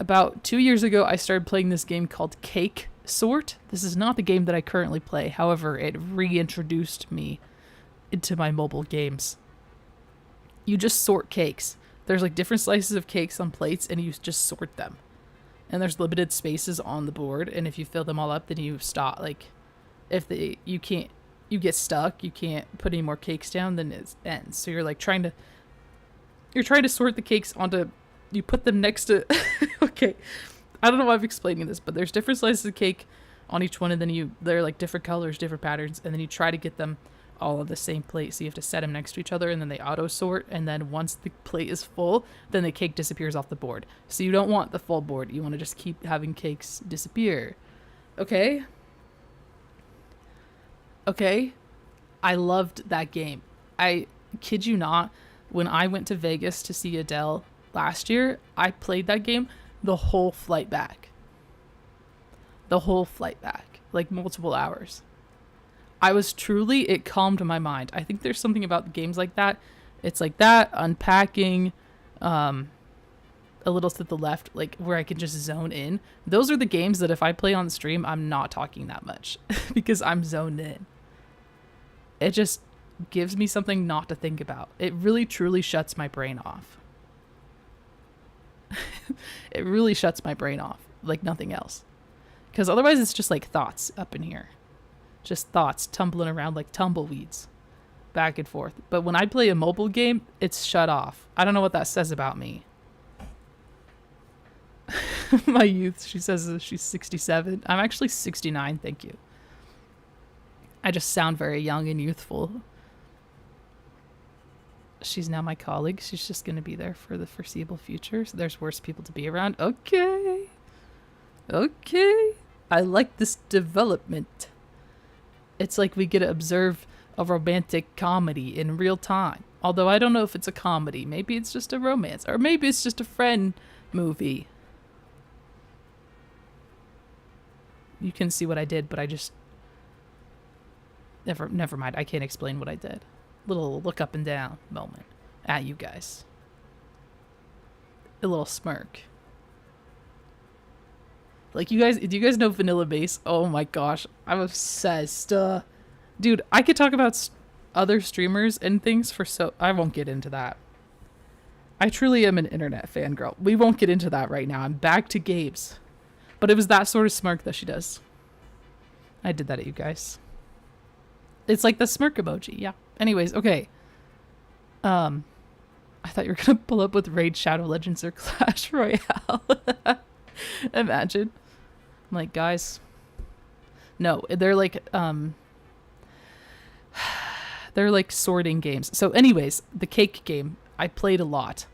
about 2 years ago, I started playing this game called Cake Sort. This is not the game that I currently play. However, it reintroduced me into my mobile games. You just sort cakes. There's like different slices of cakes on plates and you just sort them. and there's limited spaces on the board, and if you fill them all up, then you stop. Like, if you can't, you get stuck, you can't put any more cakes down, then it ends. So you're like trying to sort the cakes onto, you put them next to okay, I don't know why I'm explaining this, but there's different slices of cake on each one, and then they're like different colors, different patterns, and then you try to get them all on the same plate. So you have to set them next to each other, and then they auto sort, and then once the plate is full, then the cake disappears off the board. So you don't want the full board, you want to just keep having cakes disappear. Okay, I loved that game. I kid you not, when I went to Vegas to see Adele last year, I played that game the whole flight back. Like multiple hours. It calmed my mind. I think there's something about games like that. It's like that, unpacking, a little to the left, like where I can just zone in. Those are the games that if I play on the stream, I'm not talking that much because I'm zoned in. It just gives me something not to think about. It really truly shuts my brain off. It really shuts my brain off like nothing else. Because otherwise it's just like thoughts up in here. Just thoughts tumbling around like tumbleweeds. Back and forth. But when I play a mobile game, it's shut off. I don't know what that says about me. My youth, she says she's 67. I'm actually 69, thank you. I just sound very young and youthful. She's now my colleague. She's just going to be there for the foreseeable future. So there's worse people to be around. Okay. I like this development. It's like we get to observe a romantic comedy in real time. Although I don't know if it's a comedy. Maybe it's just a romance. Or maybe it's just a friend movie. You can see what I did, but I just... Never mind. I can't explain what I did. Little look up and down moment at you guys. A little smirk. Like, do you guys know Vanilla Bass? Oh my gosh, I'm obsessed. Dude, I could talk about other streamers and things I won't get into that. I truly am an internet fangirl. We won't get into that right now. I'm back to games. But it was that sort of smirk that she does. I did that at you guys. It's like the smirk emoji, yeah. Anyways, okay. I thought you were gonna pull up with Raid Shadow Legends or Clash Royale. Imagine. I'm like, guys. No, they're like sorting games. So anyways, the cake game, I played a lot.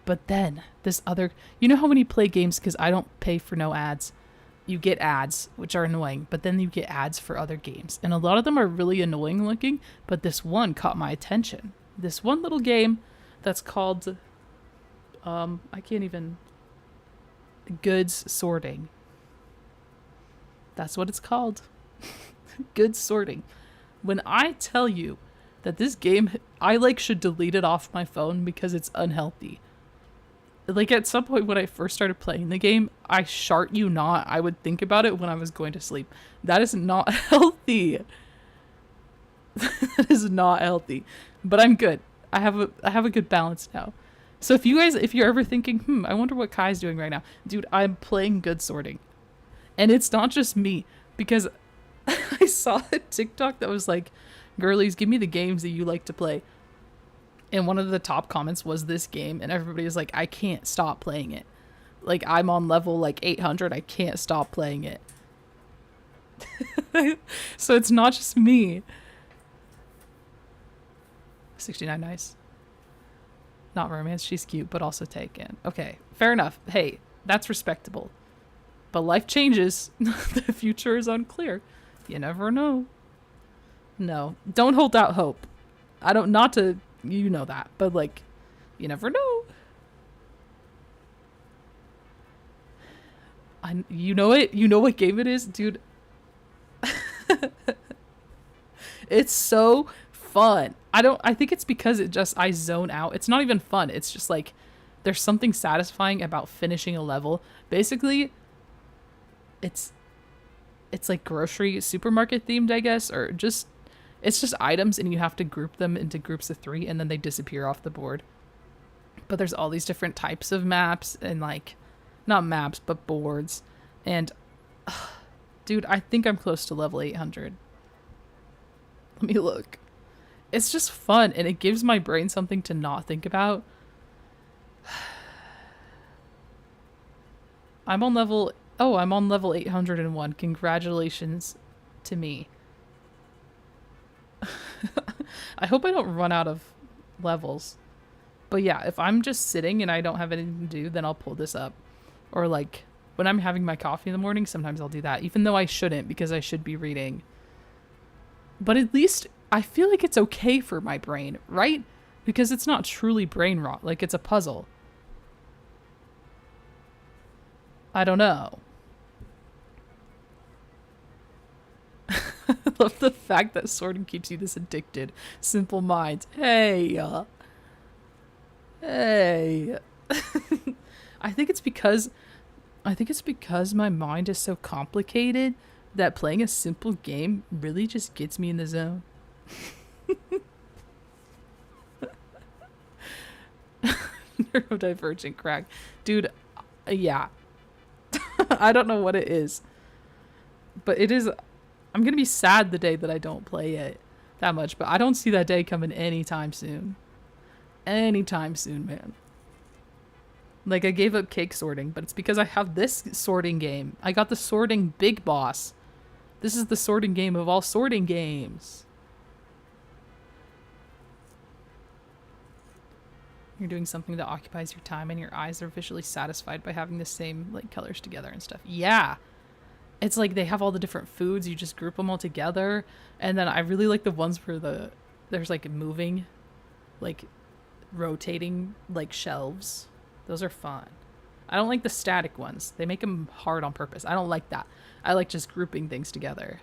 But then this other, you know how when you play games, because I don't pay for no ads, you get ads, which are annoying, but then you get ads for other games. And a lot of them are really annoying looking, but this one caught my attention. This one little game that's called, goods sorting. That's what it's called. Goods sorting. When I tell you that this game, I should delete it off my phone because it's unhealthy. Like, at some point when I first started playing the game, I would think about it when I was going to sleep. That is not healthy. That is not healthy. But I'm good. I have a good balance now. So if you're ever thinking, I wonder what Kai's doing right now. Dude, I'm playing good sorting. And it's not just me, because I saw a TikTok that was like, girlies, give me the games that you like to play. And one of the top comments was this game, and everybody was like, I can't stop playing it. Like, I'm on level 800, I can't stop playing it. So it's not just me. 69, nice. Not romance, she's cute, but also taken. Okay, fair enough. Hey, that's respectable. But life changes. The future is unclear. You never know. No, don't hold out hope. You know that, but you never know. You know it? You know what game it is? Dude. It's so fun. I think it's because I zone out. It's not even fun. It's just there's something satisfying about finishing a level. Basically, it's like grocery supermarket themed, I guess, or it's just items, and you have to group them into groups of 3, and then they disappear off the board. But there's all these different types of maps, and Not maps, but boards. And dude, I think I'm close to level 800. Let me look. It's just fun, and it gives my brain something to not think about. I'm on level... Oh, I'm on level 801. Congratulations to me. I hope I don't run out of levels. But yeah, if I'm just sitting and I don't have anything to do, then I'll pull this up. Or like, when I'm having my coffee in the morning, sometimes I'll do that. Even though I shouldn't, because I should be reading. But at least I feel like it's okay for my brain, right? Because it's not truly brain rot. Like, it's a puzzle. I don't know. I love the fact that sorting keeps you this addicted. Simple minds. Hey. Hey. I think it's because my mind is so complicated that playing a simple game really just gets me in the zone. Neurodivergent crack. Dude, yeah. I don't know what it is. But it is... I'm going to be sad the day that I don't play it that much, but I don't see that day coming anytime soon. Anytime soon, man. Like, I gave up cake sorting, but it's because I have this sorting game. I got the sorting big boss. This is the sorting game of all sorting games. You're doing something that occupies your time and your eyes are visually satisfied by having the same like colors together and stuff. Yeah. It's like they have all the different foods. You just group them all together. And then I really like the ones where there's like moving, like rotating like shelves. Those are fun. I don't like the static ones. They make them hard on purpose. I don't like that. I like just grouping things together.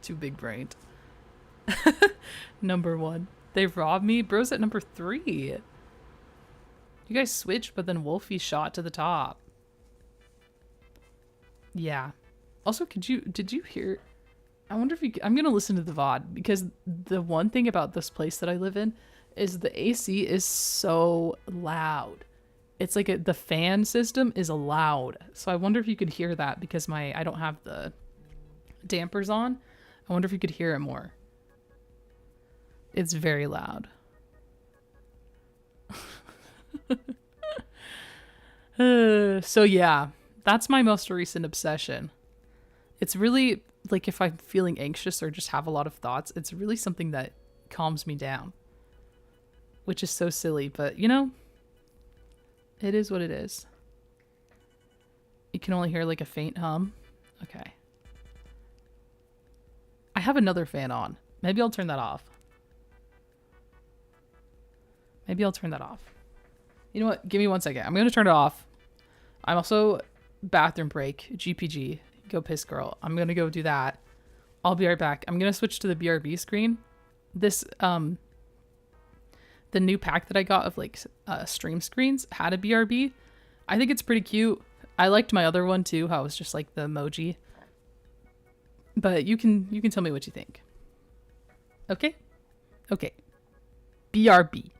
Too big brained. Number 1. They robbed me. Bro's at number 3. You guys switched, but then Wolfie shot to the top. Yeah. Also, did you hear? I wonder if I'm going to listen to the VOD, because the one thing about this place that I live in is the AC is so loud. It's like the fan system is loud. So I wonder if you could hear that, because I don't have the dampers on. I wonder if you could hear it more. It's very loud. So yeah, that's my most recent obsession. It's really like if I'm feeling anxious or just have a lot of thoughts, it's really something that calms me down. Which is so silly, but you know, it is what it is. You can only hear like a faint hum. Okay. I have another fan on. Maybe I'll turn that off. Maybe I'll turn that off. You know what? Give me 1 second. I'm going to turn it off. I'm also bathroom break. GPG. Go piss girl. I'm going to go do that. I'll be right back. I'm going to switch to the BRB screen. This, the new pack that I got of like stream screens had a BRB. I think it's pretty cute. I liked my other one too. How it was just like the emoji. But you can tell me what you think. Okay? Okay. BRB.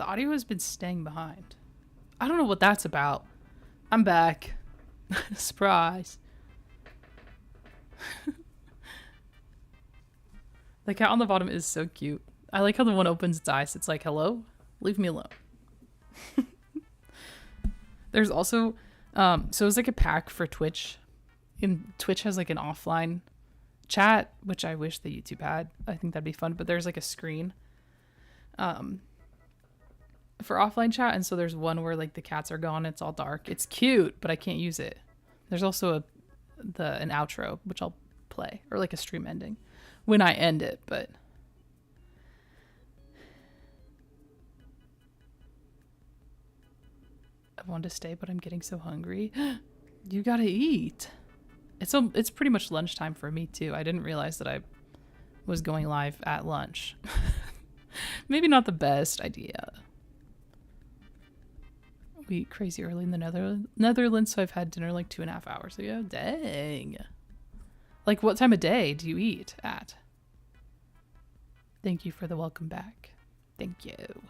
The audio has been staying behind. I don't know what that's about. I'm back. Surprise. The cat on the bottom is so cute. I like how the one opens its eyes. It's like, hello? Leave me alone. There's also, so it's like a pack for Twitch. And Twitch has like an offline chat, which I wish the YouTube had. I think that'd be fun. But there's like a screen for offline chat. And so there's one where like the cats are gone. It's all dark. It's cute, but I can't use it. There's also an outro, which I'll play, or like a stream ending when I end it. But I wanted to stay, but I'm getting so hungry. You gotta eat. It's pretty much lunchtime for me too. I didn't realize that I was going live at lunch. Maybe not the best idea. We eat crazy early in the Netherlands, so I've had dinner like 2.5 hours ago. Dang. Like, what time of day do you eat at? Thank you for the welcome back. Thank you.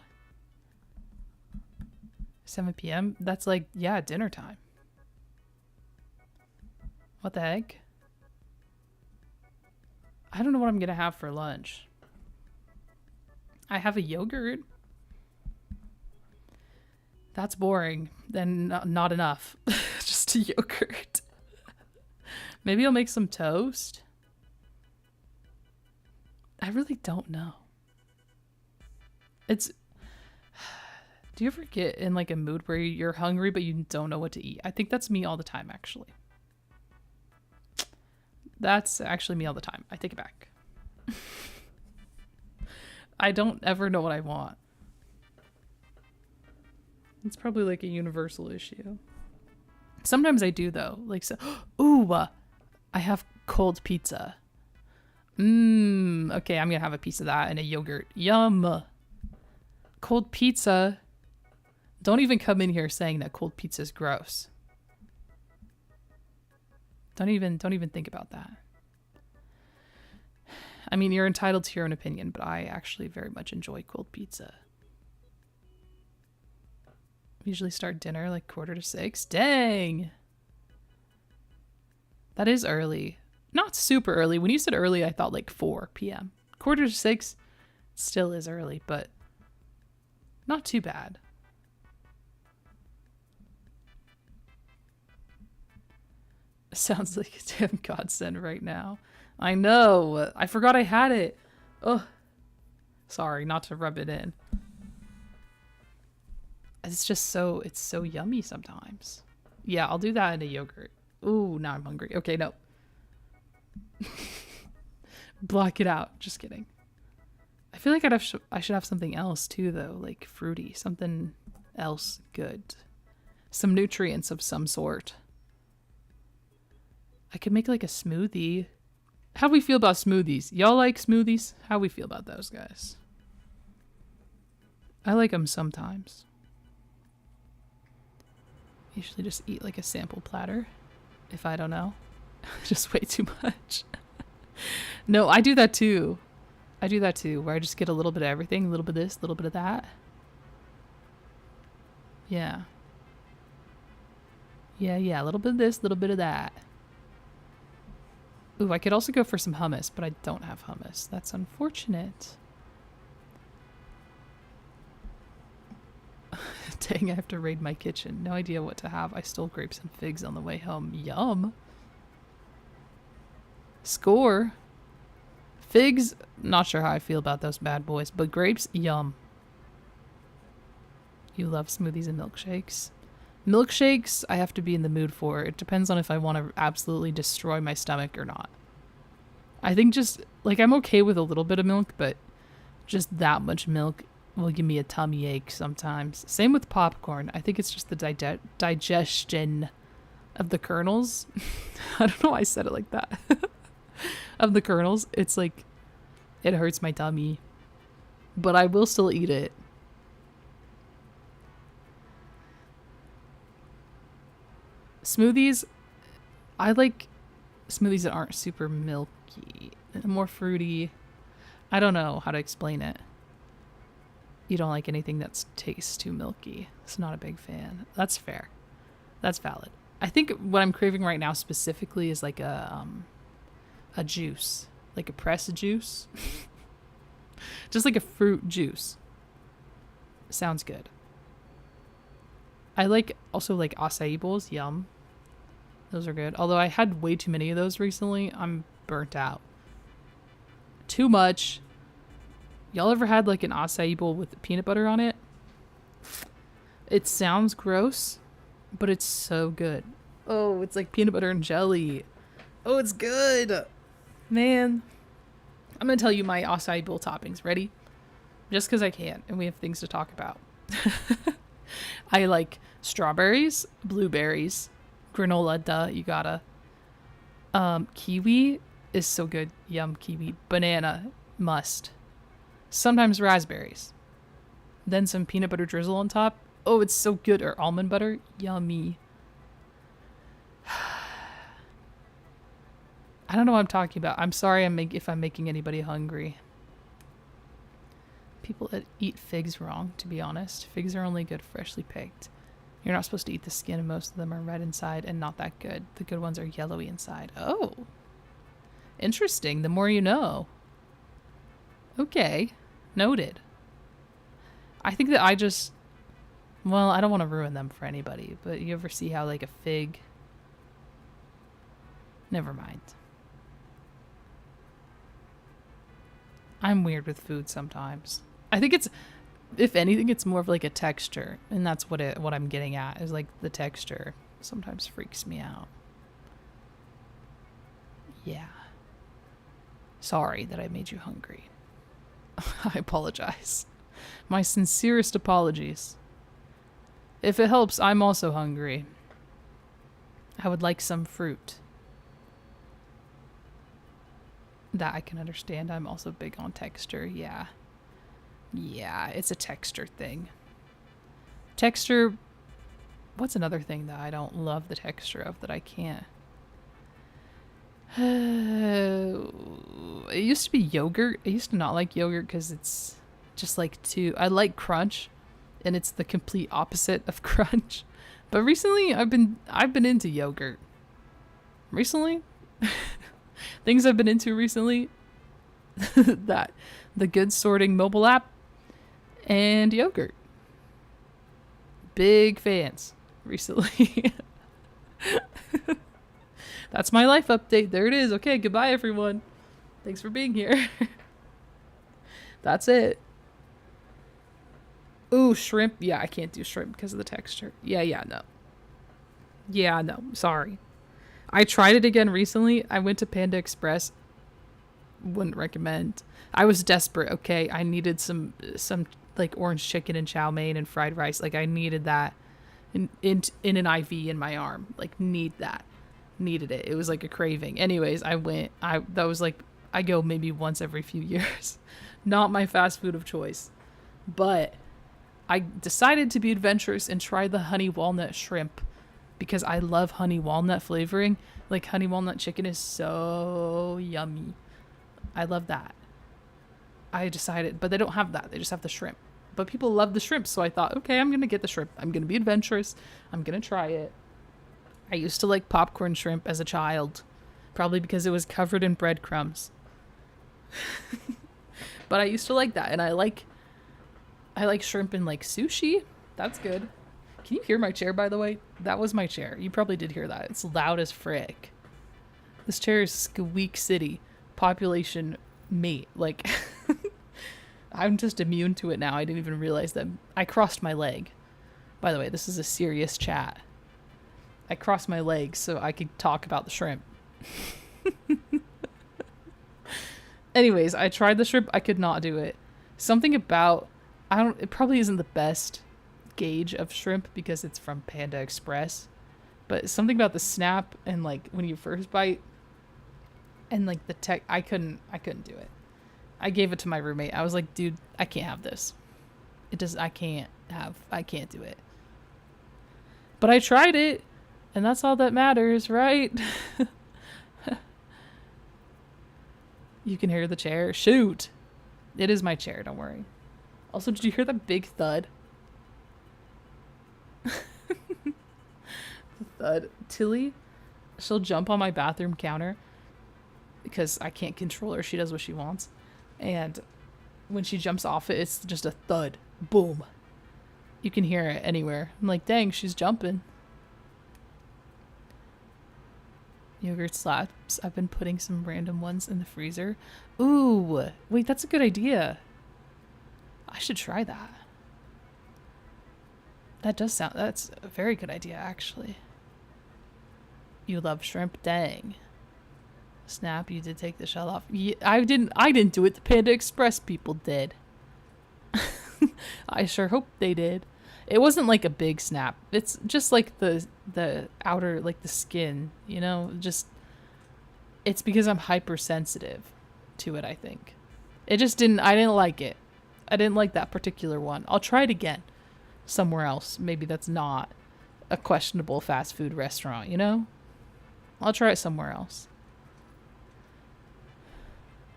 7 p.m. That's like, yeah, dinner time. What the heck? I don't know what I'm gonna have for lunch. I have a yogurt. That's boring. Then not enough. Just a yogurt. Maybe I'll make some toast. I really don't know. Do you ever get in like a mood where you're hungry but you don't know what to eat? I think that's me all the time, actually. That's actually me all the time. I take it back. I don't ever know what I want. It's probably like a universal issue. Sometimes I do though. Like, so, ooh, I have cold pizza. Okay, I'm gonna have a piece of that and a yogurt. Yum. Cold pizza. Don't even come in here saying that cold pizza is gross. Don't even think about that. I mean, you're entitled to your own opinion, but I actually very much enjoy cold pizza. We usually start dinner like 5:45. Dang. That is early. Not super early. When you said early, I thought like 4 p.m. 5:45 still is early, but not too bad. Sounds like a damn godsend right now. I know. I forgot I had it. Oh, sorry, not to rub it in. It's just it's so yummy sometimes. Yeah, I'll do that in a yogurt. Ooh, now I'm hungry. Okay, no. Block it out. Just kidding. I feel like I should have something else too, though, like fruity, something else good, some nutrients of some sort. I could make like a smoothie. How do we feel about smoothies? Y'all like smoothies? How do we feel about those guys? I like them sometimes. Usually just eat like a sample platter. If I don't know. Just way too much. No, I do that too. Where I just get a little bit of everything. A little bit of this, a little bit of that. Yeah. Yeah. A little bit of this, a little bit of that. Ooh, I could also go for some hummus, but I don't have hummus. That's unfortunate. Dang, I have to raid my kitchen. No idea what to have. I stole grapes and figs on the way home. Yum. Score. Figs, not sure how I feel about those bad boys, but grapes, yum. You love smoothies and milkshakes. Milkshakes, I have to be in the mood for. It depends on if I want to absolutely destroy my stomach or not. I think just, like, I'm okay with a little bit of milk, but just that much milk will give me a tummy ache sometimes. Same with popcorn. I think it's just the digestion of the kernels. I don't know why I said it like that. Of the kernels. It's like, it hurts my tummy. But I will still eat it. Smoothies, I like smoothies that aren't super milky, more fruity. I don't know how to explain it. You don't like anything that tastes too milky. It's not a big fan. That's fair. That's valid. I think what I'm craving right now specifically is like a juice, like a pressed juice, just like a fruit juice. Sounds good. I also like acai bowls. Yum. Those are good. Although I had way too many of those recently. I'm burnt out. Too much. Y'all ever had like an acai bowl with peanut butter on it? It sounds gross, but it's so good. Oh, it's like peanut butter and jelly. Oh, it's good. Man. I'm going to tell you my acai bowl toppings. Ready? Just because I can, and we have things to talk about. I like strawberries, blueberries, granola, duh, you gotta. Kiwi is so good. Yum, kiwi. Banana, must. Sometimes raspberries. Then some peanut butter drizzle on top. Oh, it's so good. Or almond butter. Yummy. I don't know what I'm talking about. I'm sorry if I'm making anybody hungry. People that eat figs wrong, to be honest. Figs are only good freshly picked. You're not supposed to eat the skin, and most of them are red inside and not that good. The good ones are yellowy inside. Oh. Interesting. The more you know. Okay. Noted. I think that I don't want to ruin them for anybody, but you ever see how like a fig... Never mind. I'm weird with food sometimes. I think it's, if anything, it's more of like a texture, and that's what I'm getting at, is like the texture sometimes freaks me out. Yeah. Sorry that I made you hungry. I apologize. My sincerest apologies. If it helps, I'm also hungry. I would like some fruit. That I can understand. I'm also big on texture. Yeah. Yeah, it's a texture thing. Texture... What's another thing that I don't love the texture of that I can't? It used to be yogurt. I used to not like yogurt because it's just like I like crunch, and it's the complete opposite of crunch. But recently, I've been into yogurt. Recently? Things I've been into recently, that the Good Sorting mobile app and yogurt. Big fans recently. That's my life update. There it is. Okay, goodbye everyone. Thanks for being here. That's it. Ooh, shrimp. Yeah, I can't do shrimp because of the texture. Yeah, no. Yeah, no. Sorry. I tried it again recently. I went to Panda Express. Wouldn't recommend. I was desperate, okay? I needed some like orange chicken and chow mein and fried rice. Like I needed that in an IV in my arm. Like need that. Needed it. It was like a craving. Anyways, I went. That was like I go maybe once every few years. Not my fast food of choice. But I decided to be adventurous and try the honey walnut shrimp. Because I love honey walnut flavoring. Like honey walnut chicken is so yummy. I love that. I decided, but they don't have that. They just have the shrimp. But people love the shrimp, so I thought, okay, I'm going to get the shrimp. I'm going to be adventurous. I'm going to try it. I used to like popcorn shrimp as a child. Probably because it was covered in breadcrumbs. But I used to like that. And I like shrimp in like sushi. That's good. Can you hear my chair, by the way? That was my chair. You probably did hear that. It's loud as frick. This chair is Squeak City. Population mate. Like, I'm just immune to it now. I didn't even realize that. I crossed my leg. By the way, this is a serious chat. I crossed my legs so I could talk about the shrimp. Anyways, I tried the shrimp. I could not do it. Something about... it probably isn't the best gauge of shrimp because it's from Panda Express, but something about the snap and like when you first bite and like the tech, I couldn't do it. I gave it to my roommate. I was like, dude, I can't have this. I can't do it. But I tried it, and that's all that matters, right? You can hear the chair. Shoot. It is my chair, don't worry. Also, did you hear that big thud? Thud. Tilly, she'll jump on my bathroom counter because I can't control her. She does what she wants. And when she jumps off it, it's just a thud. Boom. You can hear it anywhere. I'm like, dang, she's jumping. Yogurt slabs. I've been putting some random ones in the freezer. Ooh, wait, that's a good idea. I should try that. That's a very good idea, actually. You love shrimp? Dang. Snap, you did take the shell off. Yeah, I didn't do it. The Panda Express people did. I sure hope they did. It wasn't like a big snap. It's just like the outer, like the skin, you know? Just, it's because I'm hypersensitive to it, I think. I didn't like it. I didn't like that particular one. I'll try it again somewhere else. Maybe that's not a questionable fast food restaurant, you know? I'll try it somewhere else.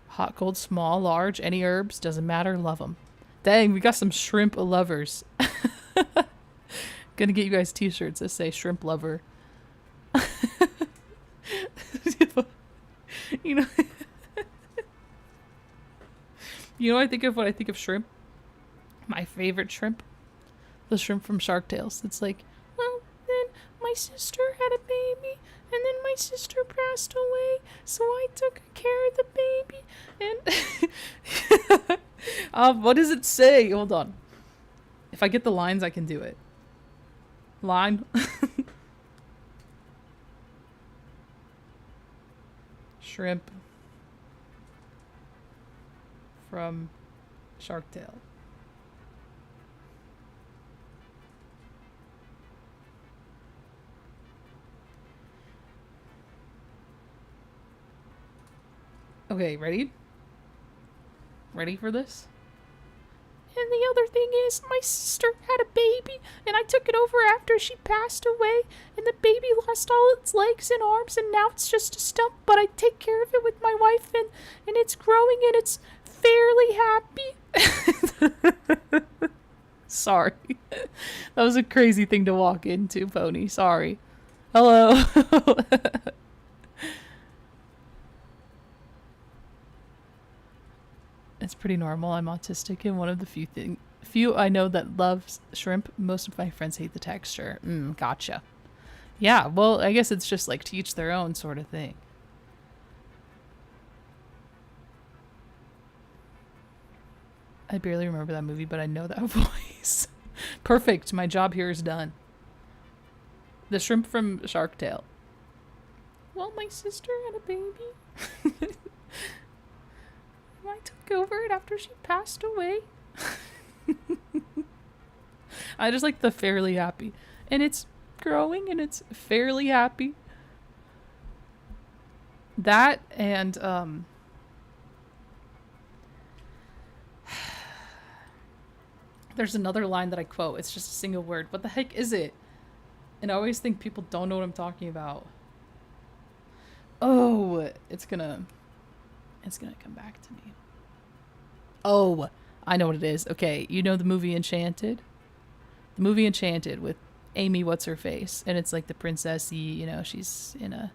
Hot, cold, small, large, any herbs, doesn't matter, love them. Dang, we got some shrimp lovers. Gonna get you guys t-shirts that say shrimp lover. You know, I think of when I think of shrimp? My favorite shrimp? The shrimp from Shark Tales. It's like, well, then my sister had a baby, and then my sister passed away, so I took care of the baby, and what does it say? Hold on. If I get the lines, I can do it. Line. Shrimp from Shark Tale. Okay, ready? Ready for this? And the other thing is, my sister had a baby, and I took it over after she passed away, and the baby lost all its legs and arms, and now it's just a stump, but I take care of it with my wife, and it's growing, and it's fairly happy. Sorry. That was a crazy thing to walk into, Pony. Sorry. Hello. It's pretty normal. I'm autistic, and one of the few I know that loves shrimp. Most of my friends hate the texture. Gotcha. Yeah, well, I guess it's just like to each their own sort of thing. I barely remember that movie, but I know that voice. Perfect. My job here is done. The shrimp from Shark Tale. Well, my sister had a baby. I took over it after she passed away. I just like the fairly happy. And it's growing and it's fairly happy. That and there's another line that I quote. It's just a single word. What the heck is it? And I always think people don't know what I'm talking about. Oh, it's gonna come back to me. Oh, I know what it is. Okay, you know the movie Enchanted? The movie Enchanted with Amy What's-Her-Face. And it's like the princess, you know, she's in a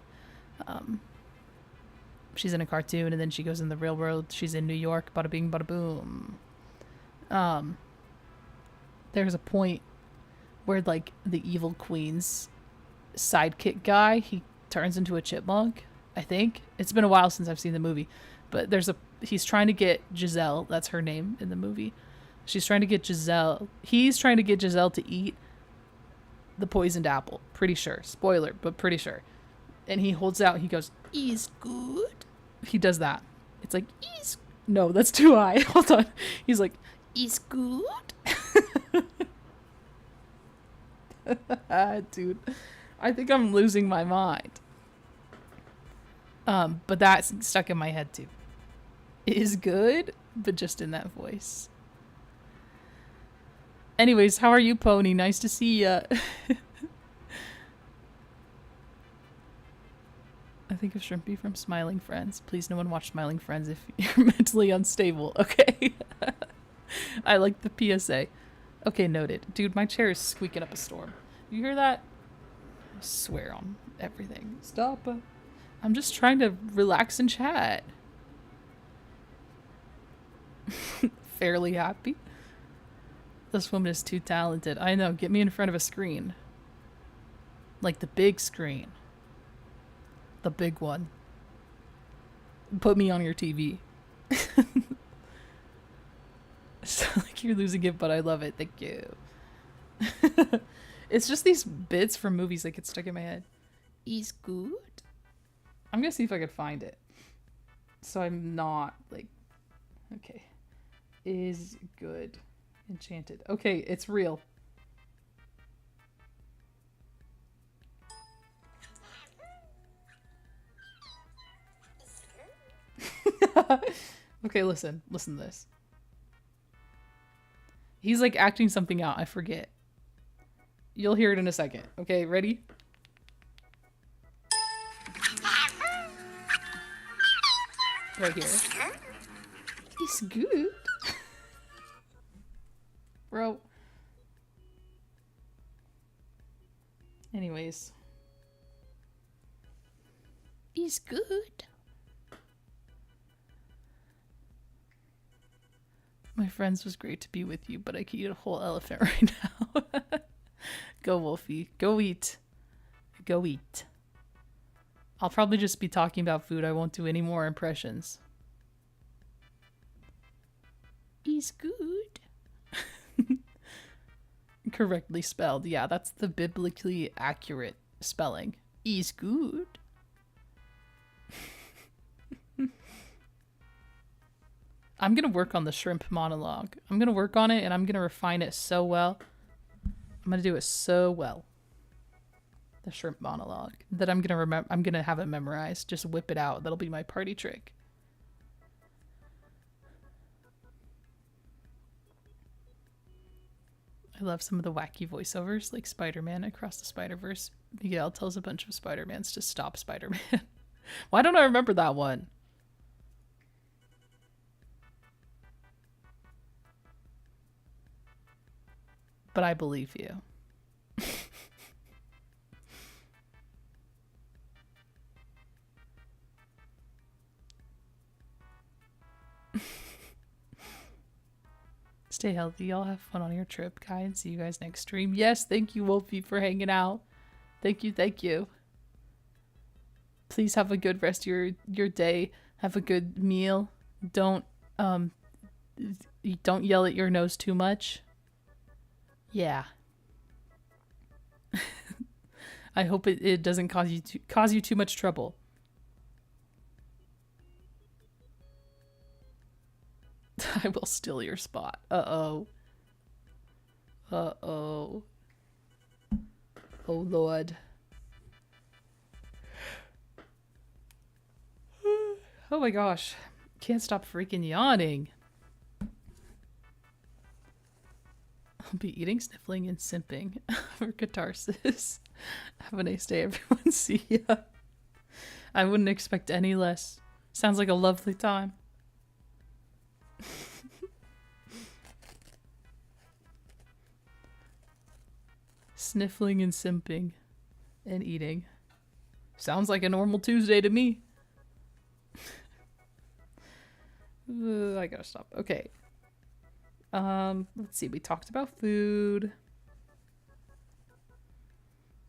cartoon, and then she goes in the real world. She's in New York, bada bing, bada boom. There's a point where, like, the evil queen's sidekick guy, he turns into a chipmunk, I think. It's been a while since I've seen the movie. But he's trying to get Giselle, that's her name in the movie. He's trying to get Giselle to eat the poisoned apple. Pretty sure. Spoiler, but pretty sure. And he holds out, he goes, "Is good." He does that. It's like, no, that's too high. Hold on. He's like, "Is good." Dude, I think I'm losing my mind. But that's stuck in my head too. Is good, but just in that voice. Anyways, how are you, Pony? Nice to see ya. I think of Shrimpy from Smiling Friends. Please, no one watch Smiling Friends if you're mentally unstable. Okay. I like the PSA. Okay, noted. Dude, my chair is squeaking up a storm. You hear that? I swear on everything. Stop. I'm just trying to relax and chat. Fairly happy. This woman is too talented. I know. Get me in front of a screen. Like the big screen. The big one. Put me on your TV. Sound like you're losing it, but I love it. Thank you. It's just these bits from movies that get stuck in my head. Is good. I'm gonna see if I can find it. So I'm not like, okay. Is good. Enchanted. Okay, it's real. Okay, listen. Listen to this. He's like acting something out. I forget. You'll hear it in a second. Okay, ready? Right here. It's good. Bro. Anyways. It's good. My friends, was great to be with you, but I could eat a whole elephant right now. Go, Wolfie. Go eat. Go eat. I'll probably just be talking about food. I won't do any more impressions. Is good. Correctly spelled. Yeah, that's the biblically accurate spelling. Is good. I'm gonna work on the shrimp monologue. I'm gonna work on it and I'm gonna refine it so well. I'm gonna do it so well. The shrimp monologue that I'm gonna have it memorized. Just whip it out. That'll be my party trick. I love some of the wacky voiceovers, like Spider-Man Across the Spider-Verse. Miguel tells a bunch of Spider-Mans to stop Spider-Man. Why don't I remember that one? But I believe you. Stay healthy. Y'all have fun on your trip, Kai, and see you guys next stream. Yes, thank you, Wolfie, for hanging out. Thank you, thank you. Please have a good rest of your day. Have a good meal. Don't yell at your nose too much. Yeah. I hope it doesn't cause you too much trouble. I will steal your spot. Uh-oh. Uh-oh. Oh, Lord. Oh my gosh. Can't stop freaking yawning. I'll be eating, sniffling, and simping for catharsis. Have a nice day, everyone. See ya. I wouldn't expect any less. Sounds like a lovely time. Sniffling and simping and eating. Sounds like a normal Tuesday to me. I gotta stop. Okay. Let's see. We talked about food.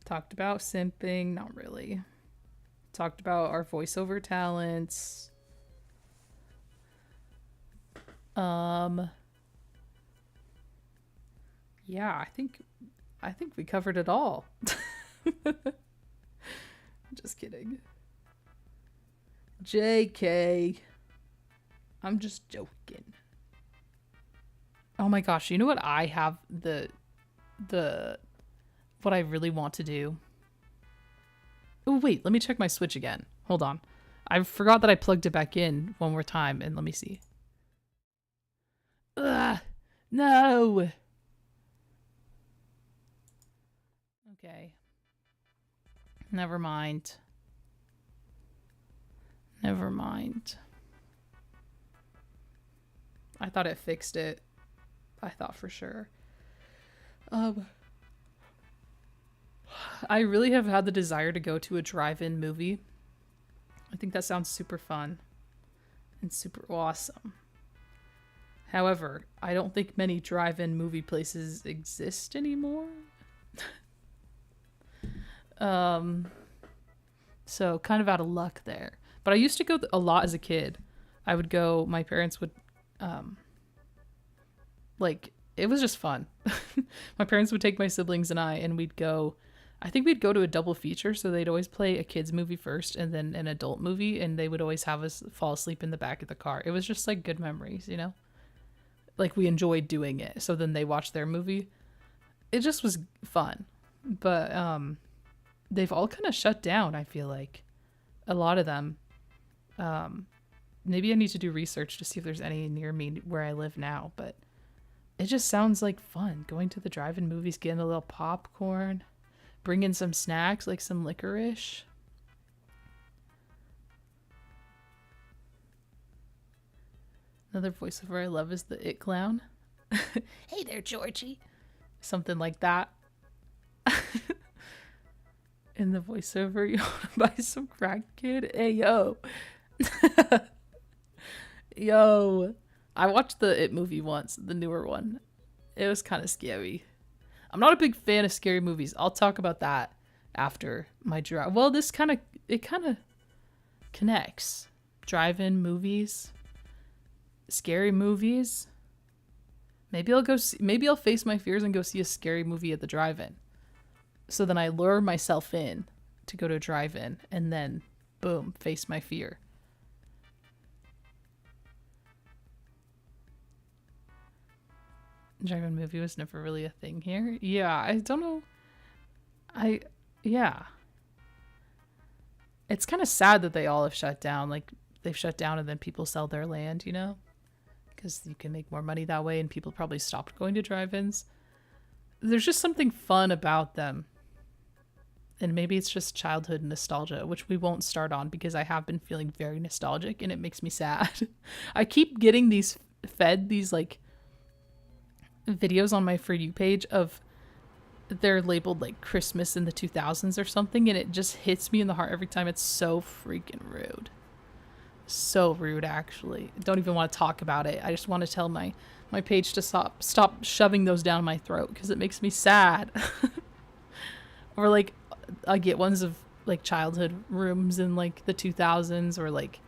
Talked about simping. Not really. Talked about our voiceover talents. Yeah, I think we covered it all. Just kidding. JK. I'm just joking. Oh my gosh, you know what I have what I really want to do? Oh wait, let me check my Switch again. Hold on. I forgot that I plugged it back in one more time, and let me see. Ugh, no. Okay. Never mind. Never mind. I thought it fixed it. I thought for sure. I really have had the desire to go to a drive-in movie. I think that sounds super fun and super awesome. However, I don't think many drive-in movie places exist anymore. So kind of out of luck there. But I used to go a lot as a kid. I would go, my parents would, it was just fun. My parents would take my siblings and I, and we'd go, I think we'd go to a double feature. So they'd always play a kid's movie first and then an adult movie. And they would always have us fall asleep in the back of the car. It was just like good memories, you know? Like we enjoyed doing it. So then they watched their movie. It just was fun. But they've all kind of shut down, I feel like. A lot of them. Maybe I need to do research to see if there's any near me where I live now. But it just sounds like fun. Going to the drive-in movies, getting a little popcorn. Bring in some snacks, like some licorice. Another voiceover I love is the It Clown. Hey there, Georgie. Something like that. In the voiceover, you want to buy some crack, kid? Hey, yo. Yo. I watched the It movie once, the newer one. It was kind of scary. I'm not a big fan of scary movies. I'll talk about that after my drive. Well, it kind of connects. Drive-in movies, scary movies. Maybe I'll face my fears and go see a scary movie at the drive-in. So then I lure myself in to go to a drive-in and then boom, face my fear. Drive-in movie was never really a thing here. Yeah, I don't know. Yeah. It's kind of sad that they all have shut down. Like, they've shut down and then people sell their land, you know? Because you can make more money that way and people probably stopped going to drive-ins. There's just something fun about them. And maybe it's just childhood nostalgia, which we won't start on because I have been feeling very nostalgic and it makes me sad. I keep getting these like videos on my For You page of they're labeled like Christmas in the 2000s or something, and it just hits me in the heart every time. It's so freaking rude. So rude, actually. I don't even want to talk about it. I just want to tell my page to stop shoving those down my throat because it makes me sad. Or like I get ones of like childhood rooms in like the 2000s or like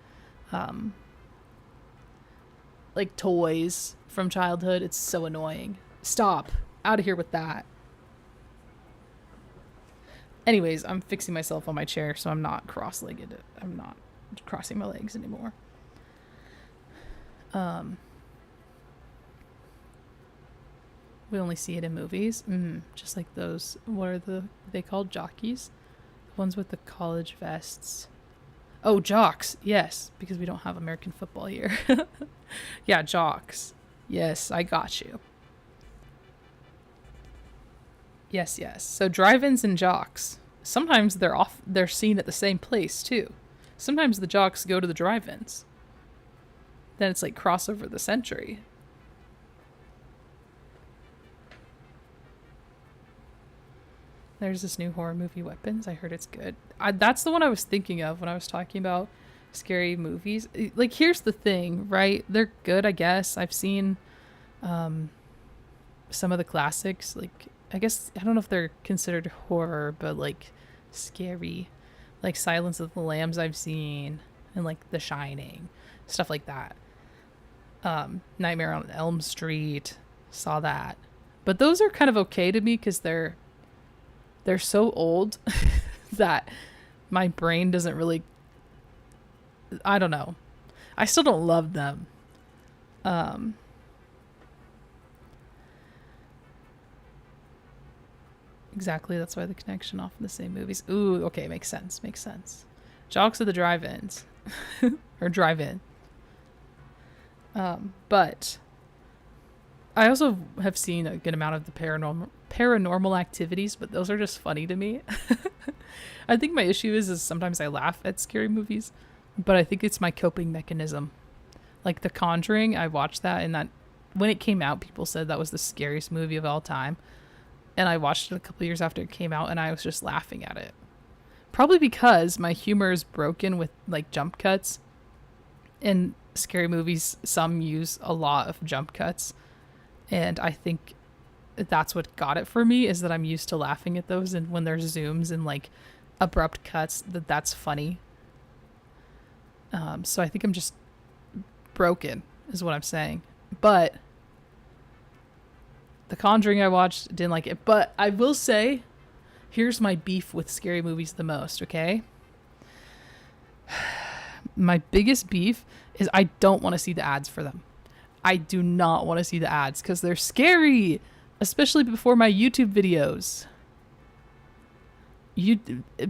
toys from childhood. It's so annoying. Stop. Out of here with that. Anyways, I'm fixing myself on my chair so I'm not cross-legged. I'm not crossing my legs anymore. We only see it in movies. Just like those, what are they called? Jockeys? The ones with the college vests. Oh, jocks. Yes, because we don't have American football here. Yeah, jocks. Yes, I got you. Yes. So drive-ins and jocks. Sometimes they're seen at the same place too. Sometimes the jocks go to the drive-ins. Then it's like crossover the century. There's this new horror movie, Weapons. I heard it's good. That's the one I was thinking of when I was talking about scary movies. Like, here's the thing, right? They're good, I guess. I've seen some of the classics. Like, I guess, I don't know if they're considered horror, but like scary. Like Silence of the Lambs I've seen. And like The Shining. Stuff like that. Nightmare on Elm Street. Saw that. But those are kind of okay to me because they're so old that my brain doesn't really, I don't know. I still don't love them. Exactly. That's why the connection often the same movies. Ooh, okay. Makes sense. Jocks of the drive-ins or drive-in. But I also have seen a good amount of the paranormal activities, but those are just funny to me. I think my issue is sometimes I laugh at scary movies, but I think it's my coping mechanism. Like The Conjuring, I watched that and that when it came out, people said that was the scariest movie of all time. And I watched it a couple years after it came out, and I was just laughing at it. Probably because my humor is broken with like jump cuts. In scary movies, some use a lot of jump cuts. And I think that's what got it for me, is that I'm used to laughing at those, and when there's zooms and like abrupt cuts, that's funny. So I think I'm just broken, is what I'm saying. But The Conjuring I watched, didn't like it. But I will say, here's my beef with scary movies the most, okay? My biggest beef is I don't want to see the ads for them. I do not want to see the ads because they're scary, especially before my YouTube videos.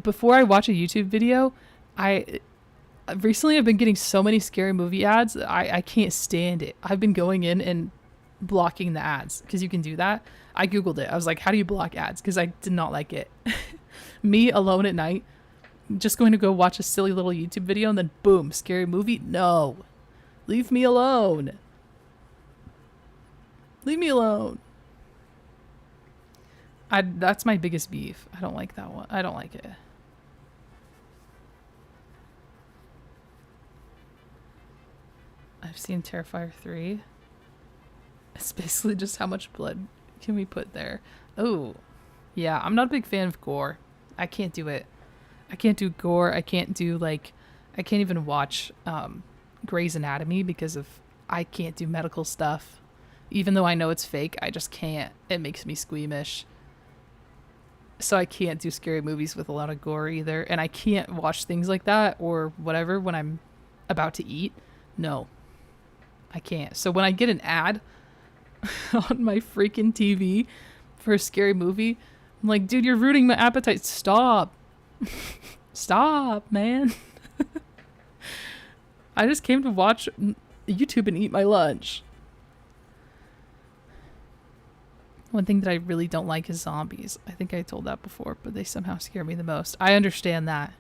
Before I watch a YouTube video, recently I've been getting so many scary movie ads that I can't stand it. I've been going in and blocking the ads because you can do that. I googled it. I was like, how do you block ads? Because I did not like it. Me alone at night, just going to go watch a silly little YouTube video and then boom, scary movie. No, leave me alone. Leave me alone. That's my biggest beef. I don't like that one. I don't like it. I've seen Terrifier 3. It's basically just how much blood can we put there. Oh, yeah. I'm not a big fan of gore. I can't do it. I can't do gore. I can't even watch Grey's Anatomy because I can't do medical stuff. Even though I know it's fake, I just can't. It makes me squeamish. So I can't do scary movies with a lot of gore either. And I can't watch things like that or whatever when I'm about to eat. No, I can't. So when I get an ad on my freaking TV for a scary movie, I'm like, dude, you're ruining my appetite. Stop. Stop, man. I just came to watch YouTube and eat my lunch. One thing that I really don't like is zombies. I think I told that before, but they somehow scare me the most. I understand that.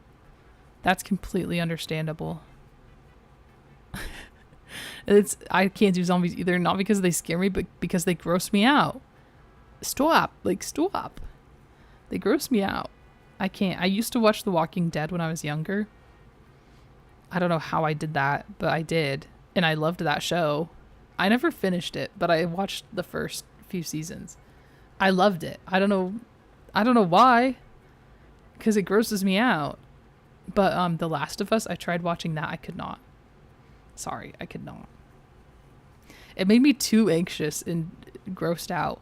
That's completely understandable. I can't do zombies either, not because they scare me, but because they gross me out. Stop. They gross me out. I can't. I used to watch The Walking Dead when I was younger. I don't know how I did that, but I did. And I loved that show. I never finished it, but I watched the first few seasons. I loved it. I don't know why, because it grosses me out. But The Last of Us, I tried watching that. I could not. Sorry, I could not. It made me too anxious and grossed out.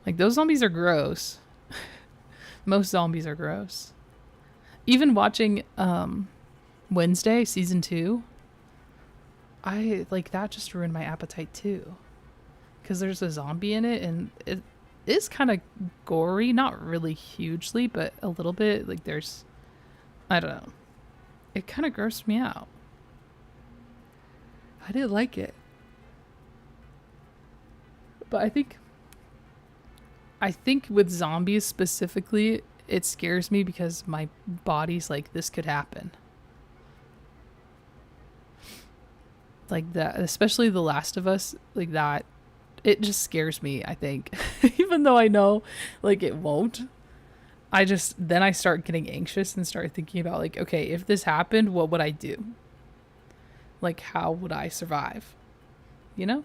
Like, those zombies are gross. Most zombies are gross. Even watching Wednesday season 2, I like that just ruined my appetite too. Because there's a zombie in it, and it is kind of gory, not really hugely, but a little bit. Like, I don't know. It kind of grossed me out. I didn't like it. But I think with zombies specifically, it scares me because my body's like, this could happen. Like that, especially The Last of Us, like that. It just scares me, I think. Even though I know, like, it won't. Then I start getting anxious and start thinking about, like, okay, if this happened, what would I do? Like, how would I survive? You know?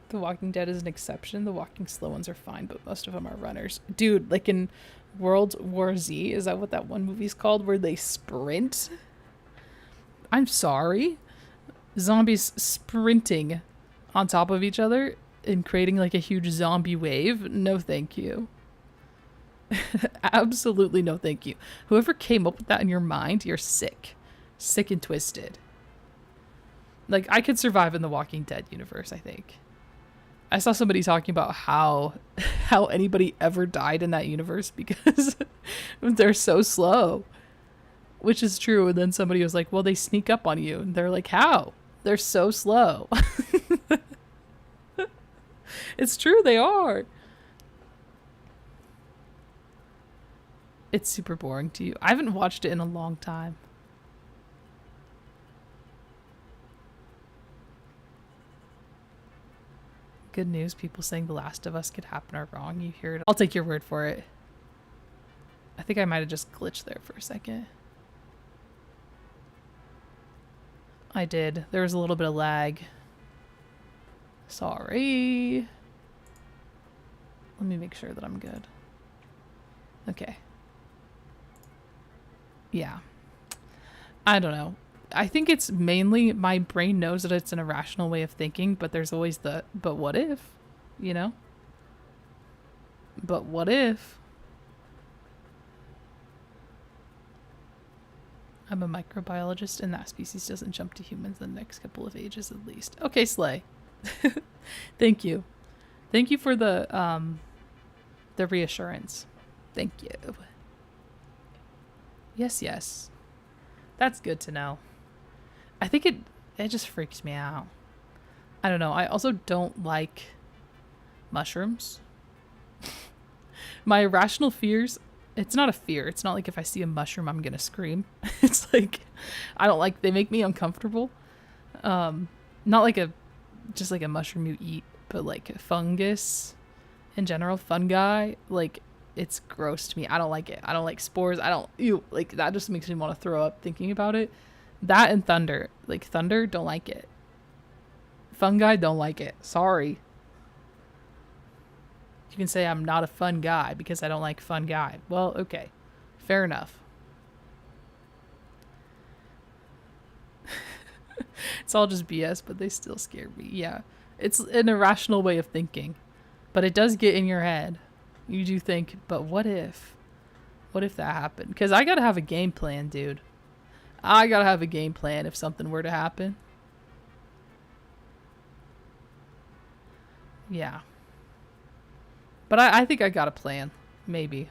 The Walking Dead is an exception. The walking slow ones are fine, but most of them are runners. Dude, like in World War Z, is that what that one movie's called, where they sprint? I'm sorry. Zombies sprinting on top of each other and creating like a huge zombie wave. No, thank you. Absolutely no, thank you. Whoever came up with that in your mind, you're sick. Sick and twisted. Like, I could survive in the Walking Dead universe, I think. I saw somebody talking about how anybody ever died in that universe because they're so slow. Which is true. And then somebody was like, well, they sneak up on you. And they're like, how? They're so slow. It's true, they are. It's super boring to you. I haven't watched it in a long time. Good news, people saying The Last of Us could happen are wrong. You hear it. I'll take your word for it. I think I might have just glitched there for a second. I did. There was a little bit of lag. Sorry. Let me make sure that I'm good. Okay. Yeah. I don't know. I think it's mainly my brain knows that it's an irrational way of thinking, but there's always the, but what if? You know? But what if? I'm a microbiologist and that species doesn't jump to humans in the next couple of ages at least. Okay, Slay. Thank you. Thank you for the reassurance. Thank you. Yes, yes. That's good to know. I think it just freaks me out. I don't know. I also don't like mushrooms. My irrational fears, it's not a fear. It's not like if I see a mushroom, I'm going to scream. It's like, I don't like, they make me uncomfortable. Not like just like a mushroom you eat, but like a fungus in general, fungi, like it's gross to me. I don't like it. I don't like spores. Like that just makes me want to throw up thinking about it. That and thunder. Like thunder, don't like it. Fungi, don't like it. Sorry. You can say I'm not a fun guy because I don't like fun guy. Well, okay. Fair enough. It's all just BS, but they still scare me. Yeah. It's an irrational way of thinking. But it does get in your head. You do think, but what if? What if that happened? Because I gotta have a game plan, dude. I gotta have a game plan if something were to happen. Yeah. But I think I got a plan. Maybe.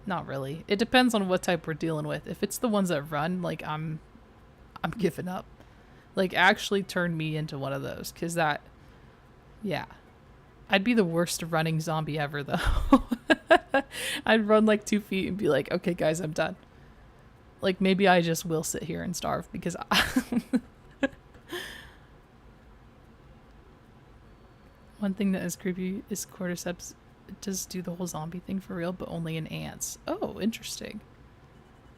Not really. It depends on what type we're dealing with. If it's the ones that run, like I'm giving up. Like actually turn me into one of those. Because that, yeah. I'd be the worst running zombie ever though. I'd run like 2 feet and be like, okay guys, I'm done. Like maybe I just will sit here and starve because one thing that is creepy is cordyceps. It does do the whole zombie thing for real, but only in ants. Oh, interesting.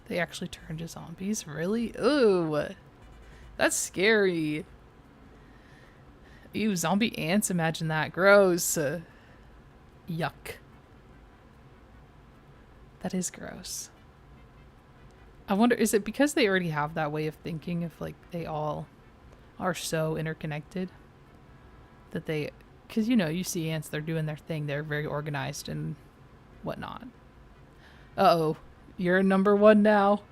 They actually turn to zombies? Really? Ooh. That's scary. Ew, zombie ants, imagine that. Gross. Yuck. That is gross. I wonder, is it because they already have that way of thinking if like they all are so interconnected that they, because you know, you see ants, they're doing their thing, they're very organized and whatnot. Uh-oh, you're number one now.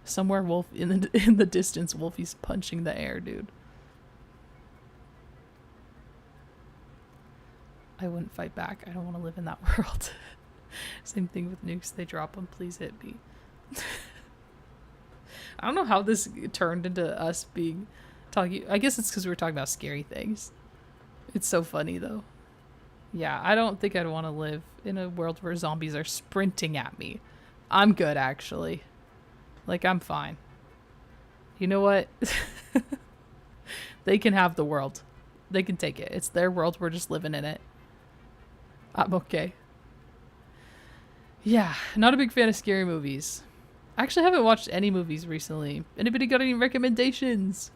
Somewhere wolf in the distance, Wolfie's punching the air, dude. I wouldn't fight back. I don't want to live in that world. Same thing with nukes. They drop them. Please hit me. I don't know how this turned into us being talking. I guess it's because we were talking about scary things. It's so funny though. Yeah, I don't think I'd want to live in a world where zombies are sprinting at me. I'm good actually. Like I'm fine. You know what? They can have the world. They can take it. It's their world. We're just living in it. I'm okay. Yeah, not a big fan of scary movies. I actually haven't watched any movies recently. Anybody got any recommendations?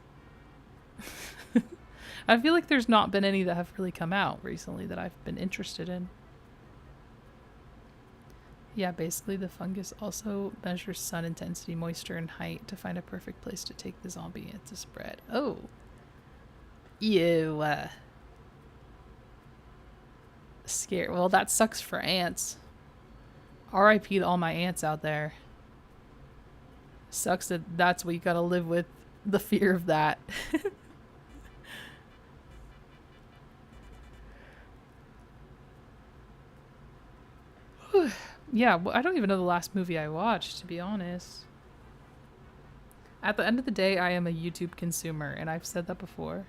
I feel like there's not been any that have really come out recently that I've been interested in. Yeah, basically the fungus also measures sun intensity, moisture, and height to find a perfect place to take the zombie to spread. Oh. Ew. Scary. Well, that sucks for ants. R.I.P. to all my ants out there. Sucks that that's what you gotta live with, the fear of that. Yeah, well, I don't even know the last movie I watched, to be honest. At the end of the day, I am a YouTube consumer, and I've said that before.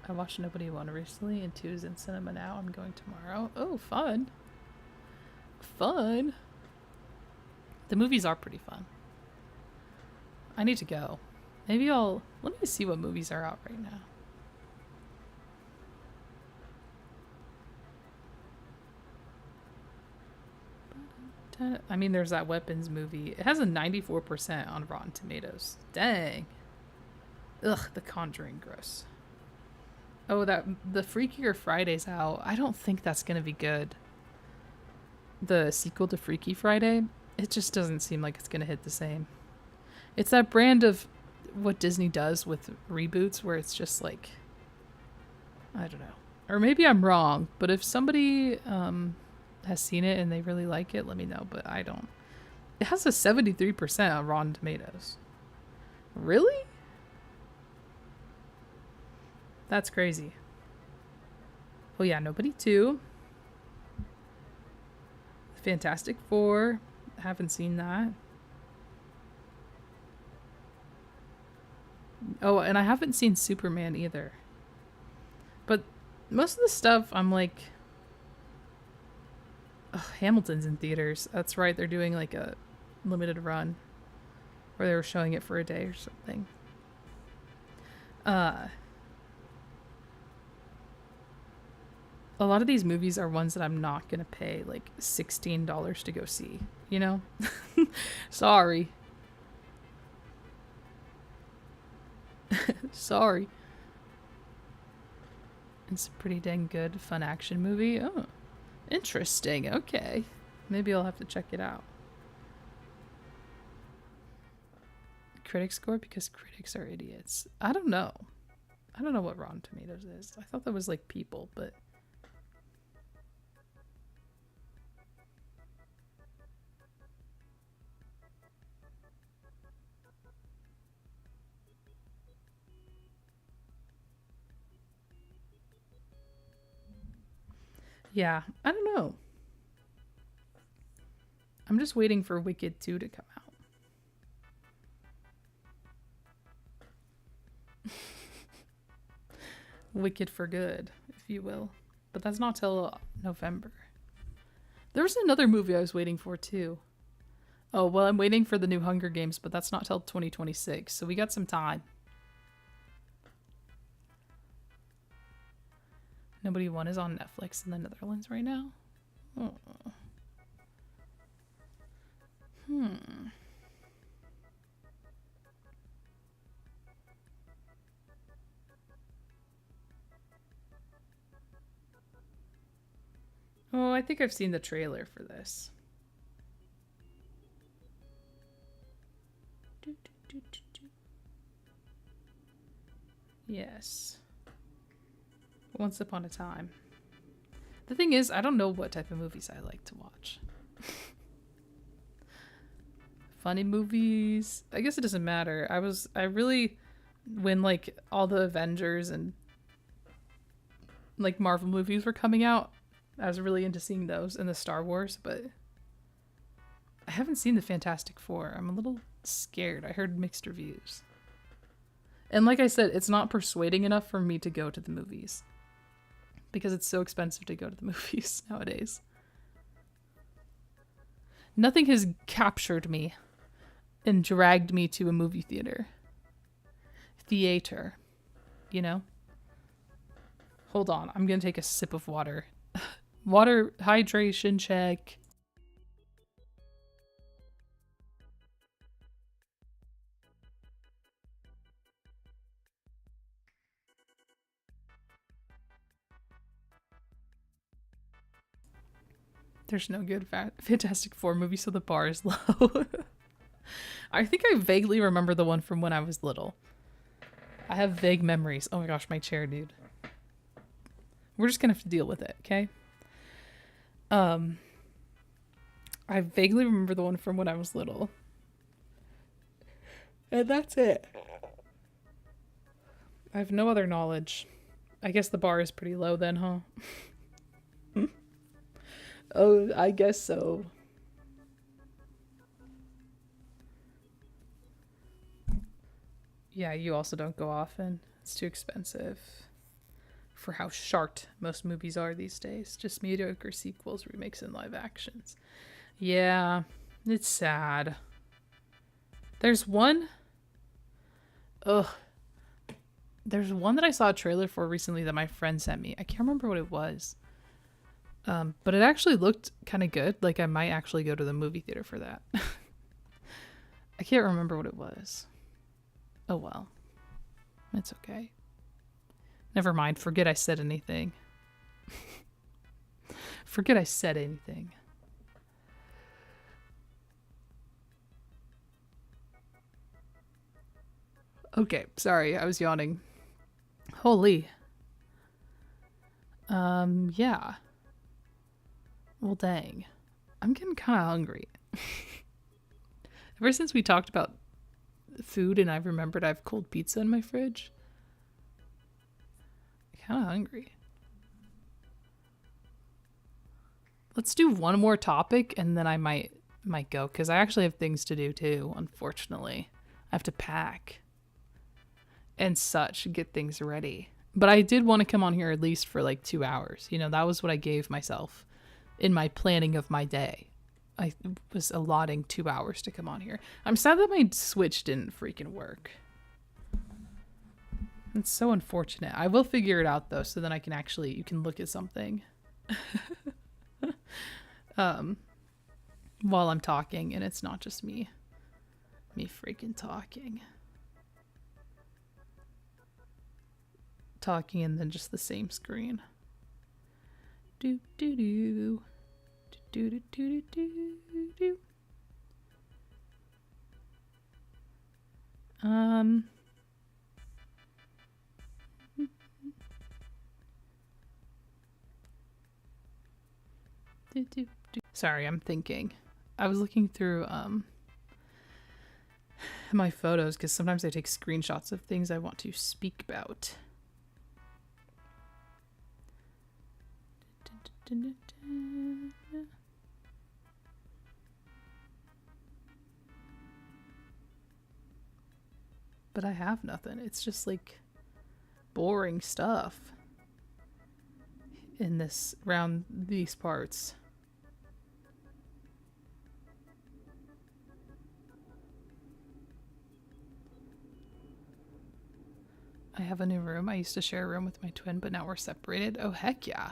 I watched Nobody Won recently, and 2 is in cinema now. I'm going tomorrow. Oh, fun. Fun. The movies are pretty fun. I need to go. Maybe I'll... Let me see what movies are out right now. I mean, there's that Weapons movie. It has a 94% on Rotten Tomatoes. Dang. Ugh, The Conjuring, gross. Oh, the Freakier Friday's out. I don't think that's gonna be good. The sequel to Freaky Friday, it just doesn't seem like it's gonna hit the same. It's that brand of what Disney does with reboots where it's just like, I don't know. Or maybe I'm wrong, but if somebody has seen it and they really like it, let me know, but I don't. It has a 73% on Rotten Tomatoes. Really? That's crazy. Oh yeah, Nobody 2. Fantastic Four. Haven't seen that. Oh, and I haven't seen Superman either. But most of the stuff, I'm like... Ugh, Hamilton's in theaters. That's right, they're doing like a limited run. Or they were showing it for a day or something. A lot of these movies are ones that I'm not going to pay like $16 to go see, you know? Sorry. Sorry. It's a pretty dang good, fun action movie. Oh, interesting. Okay. Maybe I'll have to check it out. Critic score? Because critics are idiots. I don't know. I don't know what Rotten Tomatoes is. I thought that was like people, but... Yeah, I don't know. I'm just waiting for Wicked 2 to come out. Wicked for good, if you will. But that's not till November. There was another movie I was waiting for too. Oh, well, I'm waiting for the new Hunger Games, but that's not till 2026, so we got some time. Nobody One is on Netflix in the Netherlands right now. Oh. Oh, I think I've seen the trailer for this. Yes. Once Upon a Time. The thing is, I don't know what type of movies I like to watch. Funny movies. I guess it doesn't matter. I really, when like all the Avengers and like Marvel movies were coming out, I was really into seeing those and the Star Wars, but I haven't seen the Fantastic Four. I'm a little scared. I heard mixed reviews. And like I said, it's not persuading enough for me to go to the movies. Because it's so expensive to go to the movies nowadays. Nothing has captured me and dragged me to a movie theater. Theater. You know? Hold on. I'm going to take a sip of water. Water hydration check. There's no good Fantastic Four movie, so the bar is low. I think I vaguely remember the one from when I was little. I have vague memories. Oh my gosh, my chair, dude. We're just gonna have to deal with it, okay? I vaguely remember the one from when I was little. And that's it. I have no other knowledge. I guess the bar is pretty low then, huh? Oh, I guess so. Yeah, you also don't go often. It's too expensive for how short most movies are these days. Just mediocre sequels, remakes, and live actions. Yeah, It's sad. There's one. Ugh. There's one that I saw a trailer for recently that my friend sent me. I can't remember what it was. But it actually looked kind of good. Like, I might actually go to the movie theater for that. I can't remember what it was. Oh well. It's okay. Never mind. Forget I said anything. Forget I said anything. Okay, sorry, I was yawning. Holy. Yeah. Well, dang. I'm getting kind of hungry. Ever since we talked about food and I remembered I have cold pizza in my fridge, I'm kind of hungry. Let's do one more topic and then I might go, because I actually have things to do too, unfortunately. I have to pack and such, get things ready. But I did want to come on here at least for like 2 hours. You know, that was what I gave myself in my planning of my day. I was allotting 2 hours to come on here. I'm sad that my Switch didn't freaking work. It's so unfortunate. I will figure it out though, so then I can actually, you can look at something while I'm talking and it's not just me freaking talking and then just the same screen. Do do do do do do do do. Sorry, I'm thinking. I was looking through my photos because sometimes I take screenshots of things I want to speak about. But I have nothing. It's just like boring stuff in this, around these parts. I have a new room. I used to share a room with my twin, but now we're separated. Oh, heck yeah.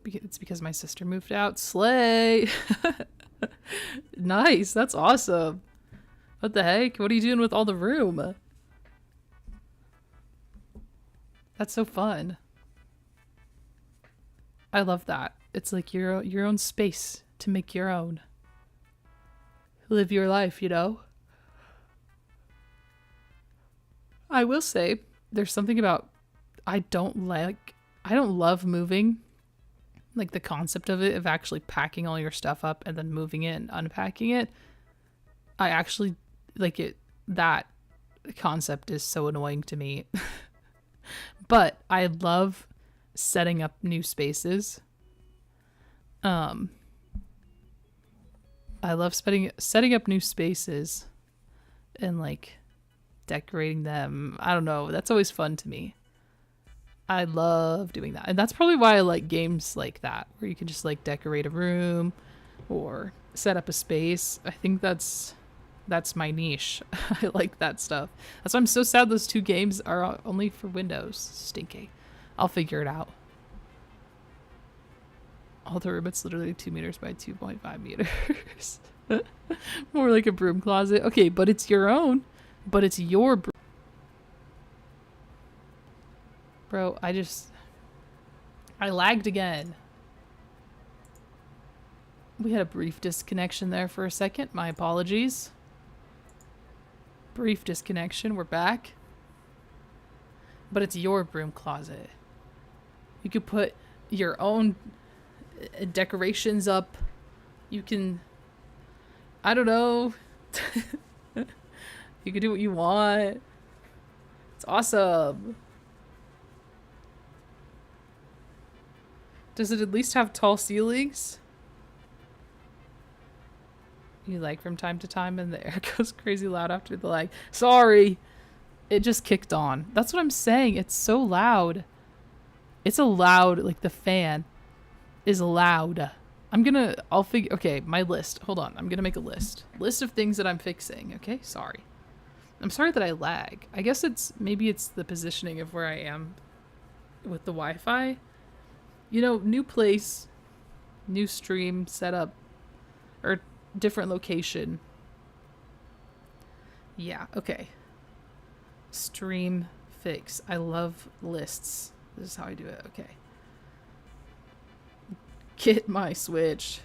It's because my sister moved out. Slay! Nice. That's awesome. What the heck? What are you doing with all the room? That's so fun. I love that. It's like your own space to make your own. Live your life, you know? I will say there's something about I don't love moving. Like the concept of it, of actually packing all your stuff up and then moving it and unpacking it. I actually like it. That concept is so annoying to me. But I love setting up new spaces. I love setting up new spaces and like decorating them. I don't know. That's always fun to me. I love doing that. And that's probably why I like games like that, where you can just like decorate a room or set up a space. I think that's my niche. I like that stuff. That's why I'm so sad those two games are only for Windows. Stinky. I'll figure it out. All the room, it's literally 2 meters by 2.5 meters. More like a broom closet. Okay, but it's your own. But it's your broom. Bro, I lagged again. We had a brief disconnection there for a second. My apologies. Brief disconnection. We're back. But it's your broom closet. You could put your own decorations up. You can, I don't know. You can do what you want. It's awesome. Does it at least have tall ceilings? You like from time to time and the air goes crazy loud after the lag. Sorry. It just kicked on. That's what I'm saying. It's so loud. It's a loud, like the fan is loud. I'll figure, okay, my list. Hold on, I'm gonna make a list. List of things that I'm fixing, okay? Sorry. I'm sorry that I lag. I guess maybe it's the positioning of where I am with the Wi-Fi. You know, new place, new stream setup, or different location. Yeah, okay. Stream fix. I love lists. This is how I do it, okay. Get my Switch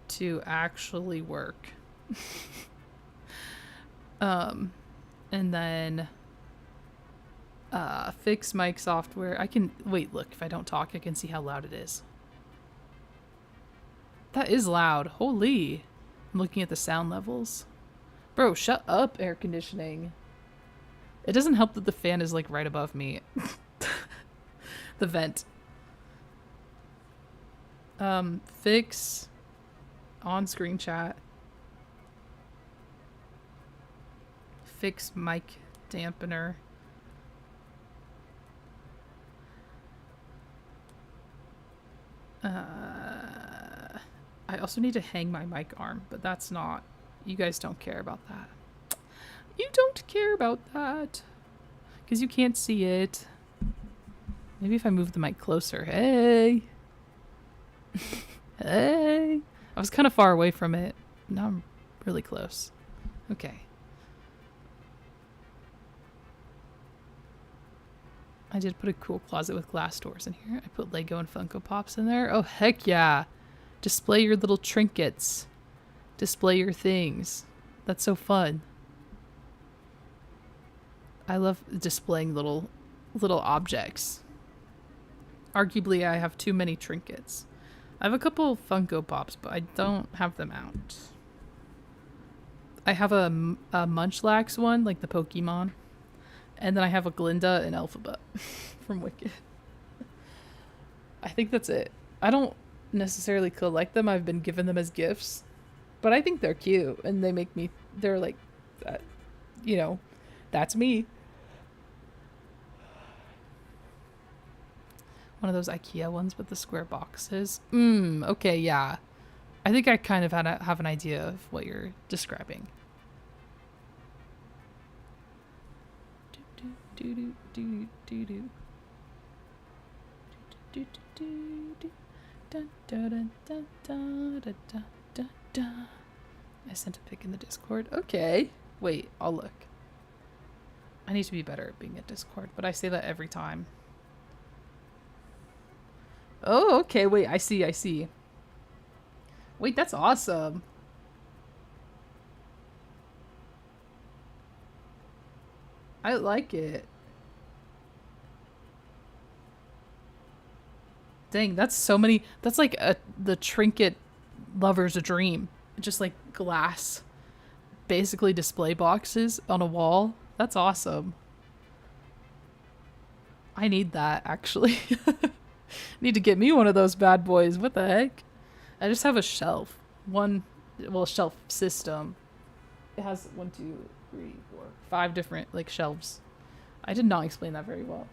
to actually work. And then fix mic software. I can wait, look, if I don't talk I can see how loud it is. That is loud. Holy. I'm looking at the sound levels. Bro, shut up, air conditioning. It doesn't help that the fan is like right above me. The vent. Fix on-screen chat. Fix mic dampener. I also need to hang my mic arm, but that's not... You guys don't care about that. You don't care about that. Because you can't see it. Maybe if I move the mic closer. Hey! Hey! I was kind of far away from it. Now I'm really close. Okay. I did put a cool closet with glass doors in here. I put Lego and Funko Pops in there. Oh, heck yeah. Display your little trinkets. Display your things. That's so fun. I love displaying little objects. Arguably, I have too many trinkets. I have a couple Funko Pops, but I don't have them out. I have a Munchlax one, like the Pokemon. And then I have a Glinda and Elphaba from Wicked. I think that's it. I don't necessarily collect them. I've been given them as gifts. But I think they're cute. And they make me... They're like... you know, that's me. One of those IKEA ones with the square boxes. Okay, yeah. I think I kind of have an idea of what you're describing. I sent a pic in the Discord. Okay. Wait, I'll look. I need to be better at being at Discord, but I say that every time. Oh, okay. Wait, I see. Wait, that's awesome. I like it. Dang, that's so many. That's like the trinket lover's dream. Just like glass, basically display boxes on a wall. That's awesome. I need that, actually. Need to get me one of those bad boys. What the heck? I just have a shelf. Shelf system. It has 1, 2, 3, 4, 5 different like shelves. I did not explain that very well.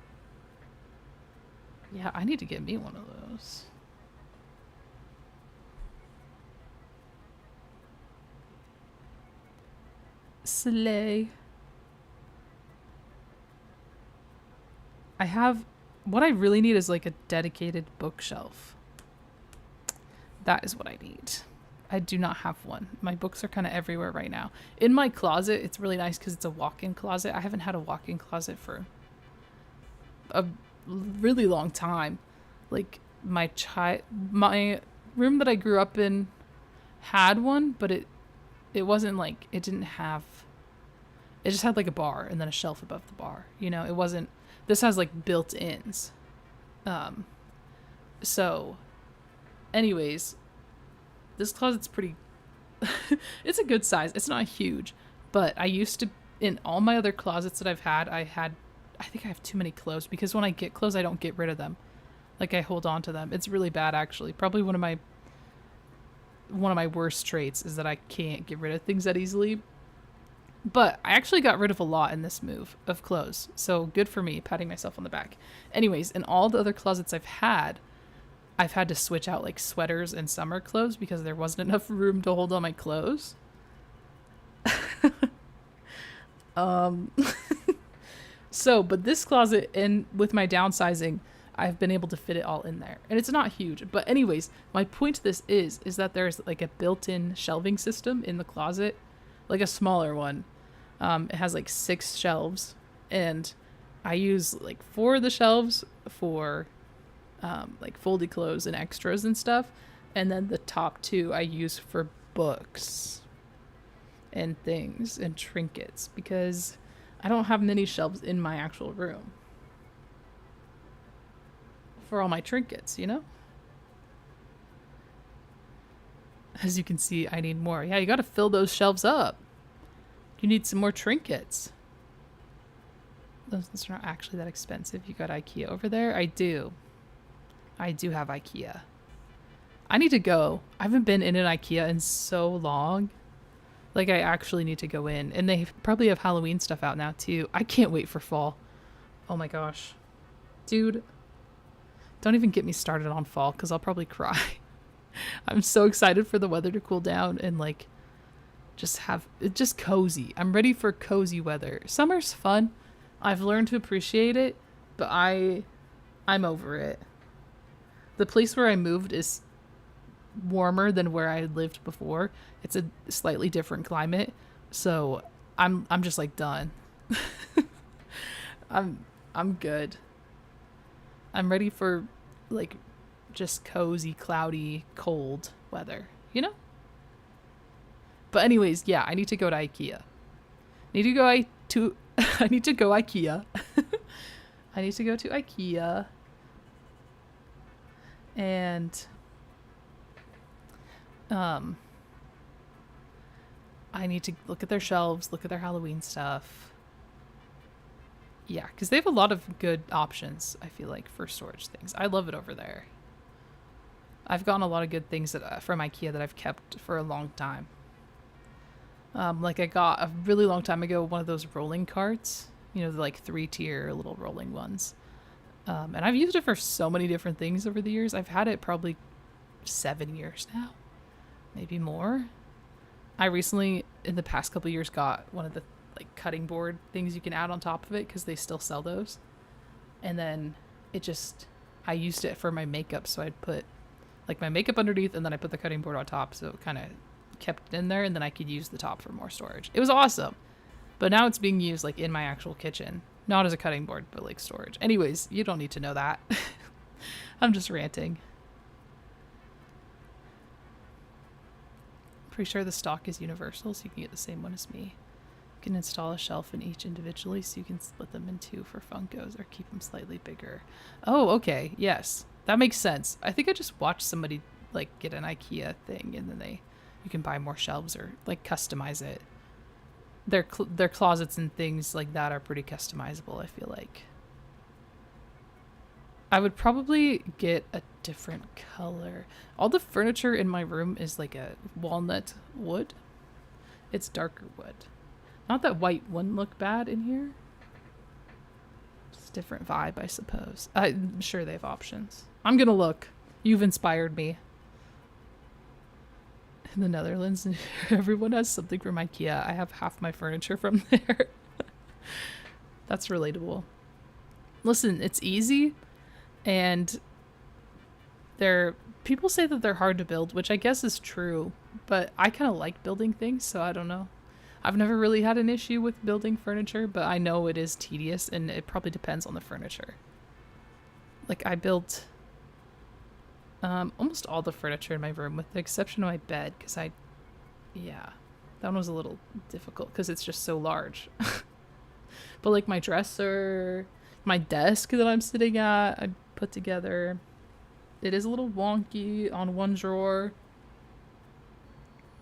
Yeah, I need to get me one of those. Slay. What I really need is like a dedicated bookshelf. That is what I need. I do not have one. My books are kind of everywhere right now. In my closet, it's really nice because it's a walk-in closet. I haven't had a walk-in closet for a really long time. Like my room that I grew up in had one, but it wasn't like, it just had like a bar and then a shelf above the bar. You know, it wasn't, this has like built-ins. So anyways, this closet's pretty, it's a good size. It's not huge, but I used to, in all my other closets that I've had, I think I have too many clothes because when I get clothes, I don't get rid of them. Like I hold on to them. It's really bad, actually. Probably one of my worst traits is that I can't get rid of things that easily. But I actually got rid of a lot in this move of clothes. So good for me, patting myself on the back. Anyways, in all the other closets I've had, I've had to switch out like sweaters and summer clothes because there wasn't enough room to hold all my clothes. um So, but this closet, and with my downsizing, I've been able to fit it all in there. And it's not huge. But anyways, my point to this is that there's like a built-in shelving system in the closet, like a smaller one. It has like 6 shelves, and I use like 4 of the shelves for like folded clothes and extras and stuff. And then the top 2 I use for books and things and trinkets, because I don't have many shelves in my actual room for all my trinkets, you know? As you can see, I need more. Yeah, you gotta fill those shelves up. You need some more trinkets. Those are not actually that expensive. You got IKEA over there? I do. I do have IKEA. I need to go. I haven't been in an IKEA in so long. Like, I actually need to go in. And they probably have Halloween stuff out now, too. I can't wait for fall. Oh my gosh. Dude, don't even get me started on fall, because I'll probably cry. I'm so excited for the weather to cool down and, like, just have it just cozy. I'm ready for cozy weather. Summer's fun. I've learned to appreciate it, but I'm over it. The place where I moved is warmer than where I lived before. It's a slightly different climate, so I'm just like done. I'm good. I'm ready for like just cozy, cloudy, cold weather, you know? But anyways, yeah, I need to go to IKEA. I need to go IKEA. I need to go to IKEA. And I need to look at their shelves, look at their Halloween stuff. Yeah, because they have a lot of good options, I feel like, for storage things. I love it over there. I've gotten a lot of good things from IKEA that I've kept for a long time. Like I got a really long time ago one of those rolling carts, you know, the like 3-tier little rolling ones. And I've used it for so many different things over the years. I've had it probably 7 years now, maybe more. I recently, in the past couple of years, got one of the like cutting board things you can add on top of it, because they still sell those. And then I used it for my makeup, so I'd put like my makeup underneath, and then I put the cutting board on top, so it kind of kept it in there, and then I could use the top for more storage. It was awesome. But now it's being used like in my actual kitchen, not as a cutting board, but like storage. Anyways, you don't need to know that. I'm just ranting. Pretty sure the stock is universal, so you can get the same one as me. You can install a shelf in each individually, so you can split them in 2 for Funkos or keep them slightly bigger. Oh, okay. Yes, that makes sense. I think I just watched somebody like get an IKEA thing, and then you can buy more shelves or like customize it. Their closets and things like that are pretty customizable, I feel like. I would probably get a different color. All the furniture in my room is like a walnut wood. It's darker wood. Not that white wouldn't look bad in here. Just a different vibe, I suppose. I'm sure they have options. I'm gonna look. You've inspired me. In the Netherlands, everyone has something from IKEA. I have half my furniture from there. That's relatable. Listen, it's easy, and people say that they're hard to build, which I guess is true, but I kind of like building things, so I don't know. I've never really had an issue with building furniture, but I know it is tedious, and it probably depends on the furniture. Like, I built almost all the furniture in my room, with the exception of my bed, because that one was a little difficult because it's just so large. But like my dresser, my desk that I'm sitting at, I put together. It is a little wonky on one drawer.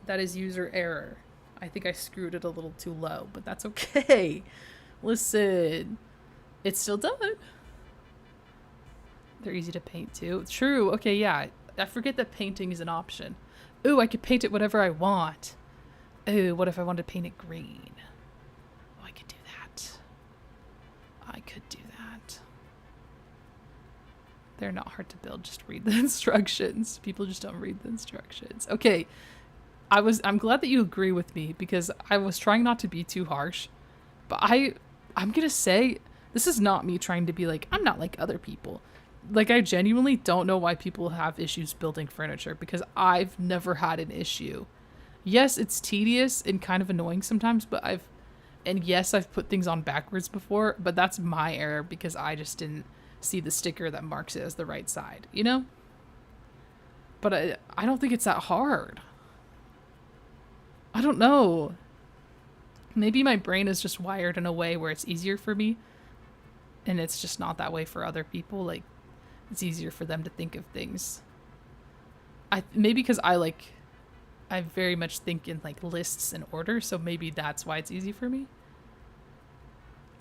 That is user error. I think I screwed it a little too low, but that's okay. Listen, it's still done. They're easy to paint too. True. Okay, yeah. I forget that painting is an option. Ooh, I could paint it whatever I want. Ooh, what if I wanted to paint it green? Oh, I could do that. They're not hard to build. Just read the instructions. People just don't read the instructions. Okay. I'm glad that you agree with me because I was trying not to be too harsh. But I'm going to say this is not me trying to be like, I'm not like other people. Like, I genuinely don't know why people have issues building furniture because I've never had an issue. Yes, it's tedious and kind of annoying sometimes, but yes, I've put things on backwards before, but that's my error because I just didn't see the sticker that marks it as the right side, you know? But I don't think it's that hard. I don't know. Maybe my brain is just wired in a way where it's easier for me and it's just not that way for other people. Like, it's easier for them to think of things. Maybe because I very much think in like lists and order, so maybe that's why it's easy for me.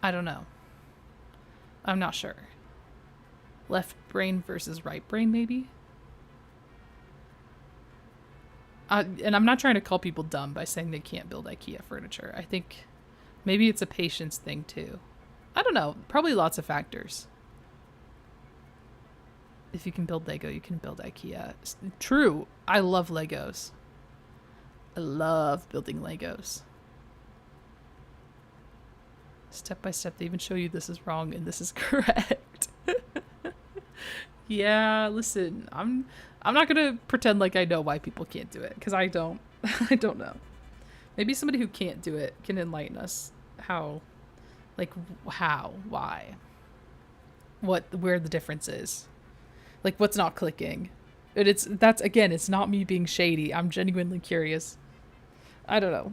I don't know. I'm not sure. Left brain versus right brain, maybe? And I'm not trying to call people dumb by saying they can't build IKEA furniture. I think maybe it's a patience thing too. I don't know. Probably lots of factors. If you can build Lego, you can build IKEA. True. I love Legos. I love building Legos. Step by step, they even show you this is wrong and this is correct. Yeah, listen, I'm not gonna pretend like I know why people can't do it, because I don't. I don't know. Maybe somebody who can't do it can enlighten us why, where the difference is, like what's not clicking. It's not me being shady. I'm genuinely curious. I don't know.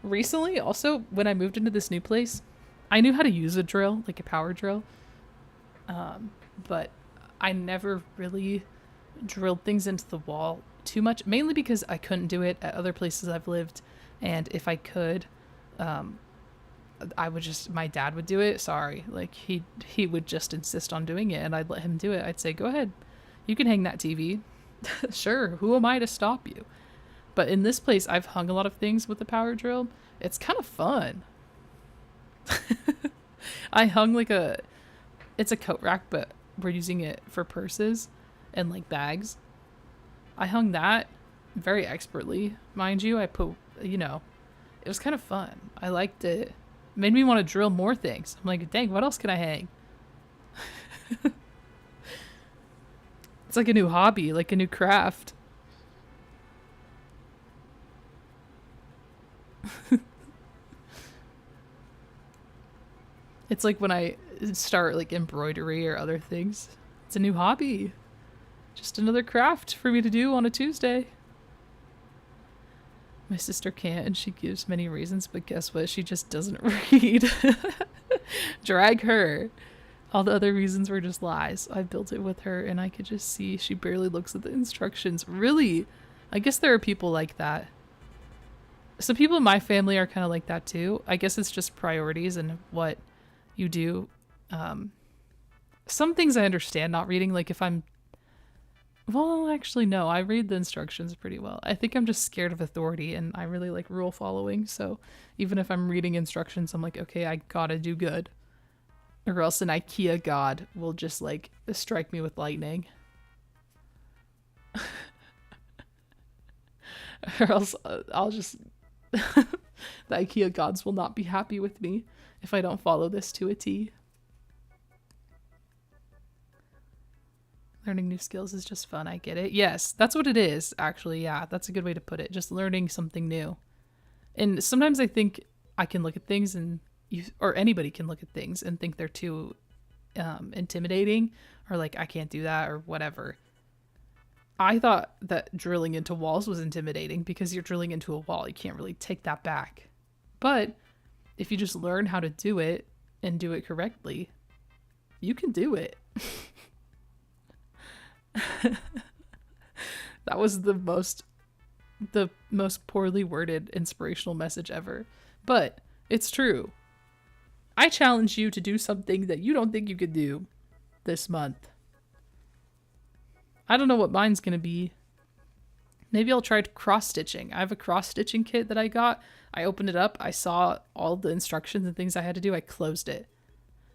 Recently, also, when I moved into this new place, I knew how to use a drill, like a power drill. But I never really drilled things into the wall too much, mainly because I couldn't do it at other places I've lived. And if I could, my dad would do it. Sorry. Like he would just insist on doing it and I'd let him do it. I'd say, go ahead. You can hang that TV. Sure. Who am I to stop you? But in this place, I've hung a lot of things with the power drill. It's kind of fun. I hung it's a coat rack, but we're using it for purses and like bags. I hung that very expertly, mind you. It was kind of fun. I liked it. Made me want to drill more things. I'm like, dang, what else can I hang? It's like a new hobby, like a new craft. It's like when I start like embroidery or other things. It's a new hobby. Just another craft for me to do on a Tuesday. My sister can't, and she gives many reasons, but guess what? She just doesn't read. Drag her. All the other reasons were just lies. I built it with her, and I could just see she barely looks at the instructions. Really? I guess there are people like that. Some people in my family are kind of like that too. I guess it's just priorities and what you do. Some things I understand not reading, like if I'm... Well, actually, no. I read the instructions pretty well. I think I'm just scared of authority, and I really like rule following. So even if I'm reading instructions, I'm like, okay, I gotta do good. Or else an IKEA god will just like strike me with lightning. Or else I'll just... the IKEA gods will not be happy with me if I don't follow this to a T. Learning new skills is just fun. I get it. Yes, that's what it is, actually. Yeah, that's a good way to put it. Just learning something new. And sometimes I think I can look at things or anybody can look at things and think they're too intimidating or like, I can't do that or whatever. I thought that drilling into walls was intimidating because you're drilling into a wall. You can't really take that back. But if you just learn how to do it and do it correctly, you can do it. That was the most poorly worded inspirational message ever. But it's true. I challenge you to do something that you don't think you could do this month. I don't know what mine's gonna be. Maybe I'll try cross stitching. I have a cross stitching kit that I got. I opened it up. I saw all the instructions and things I had to do. I closed it.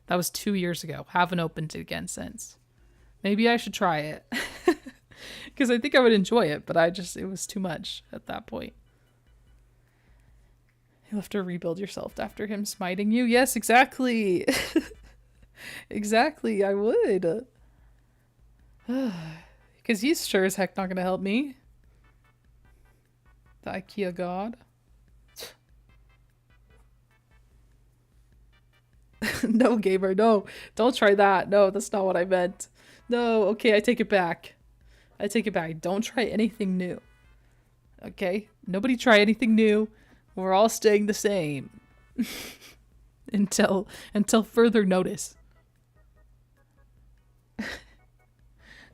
That was 2 years ago. Haven't opened it again since. Maybe I should try it. Because I think I would enjoy it, but it was too much at that point. You'll have to rebuild yourself after him smiting you. Yes, exactly. Exactly, I would. Because he's sure as heck not going to help me. The IKEA god. No, gamer, no. Don't try that. No, that's not what I meant. No, okay, I take it back. I take it back. Don't try anything new. Okay? Nobody try anything new. We're all staying the same. until further notice.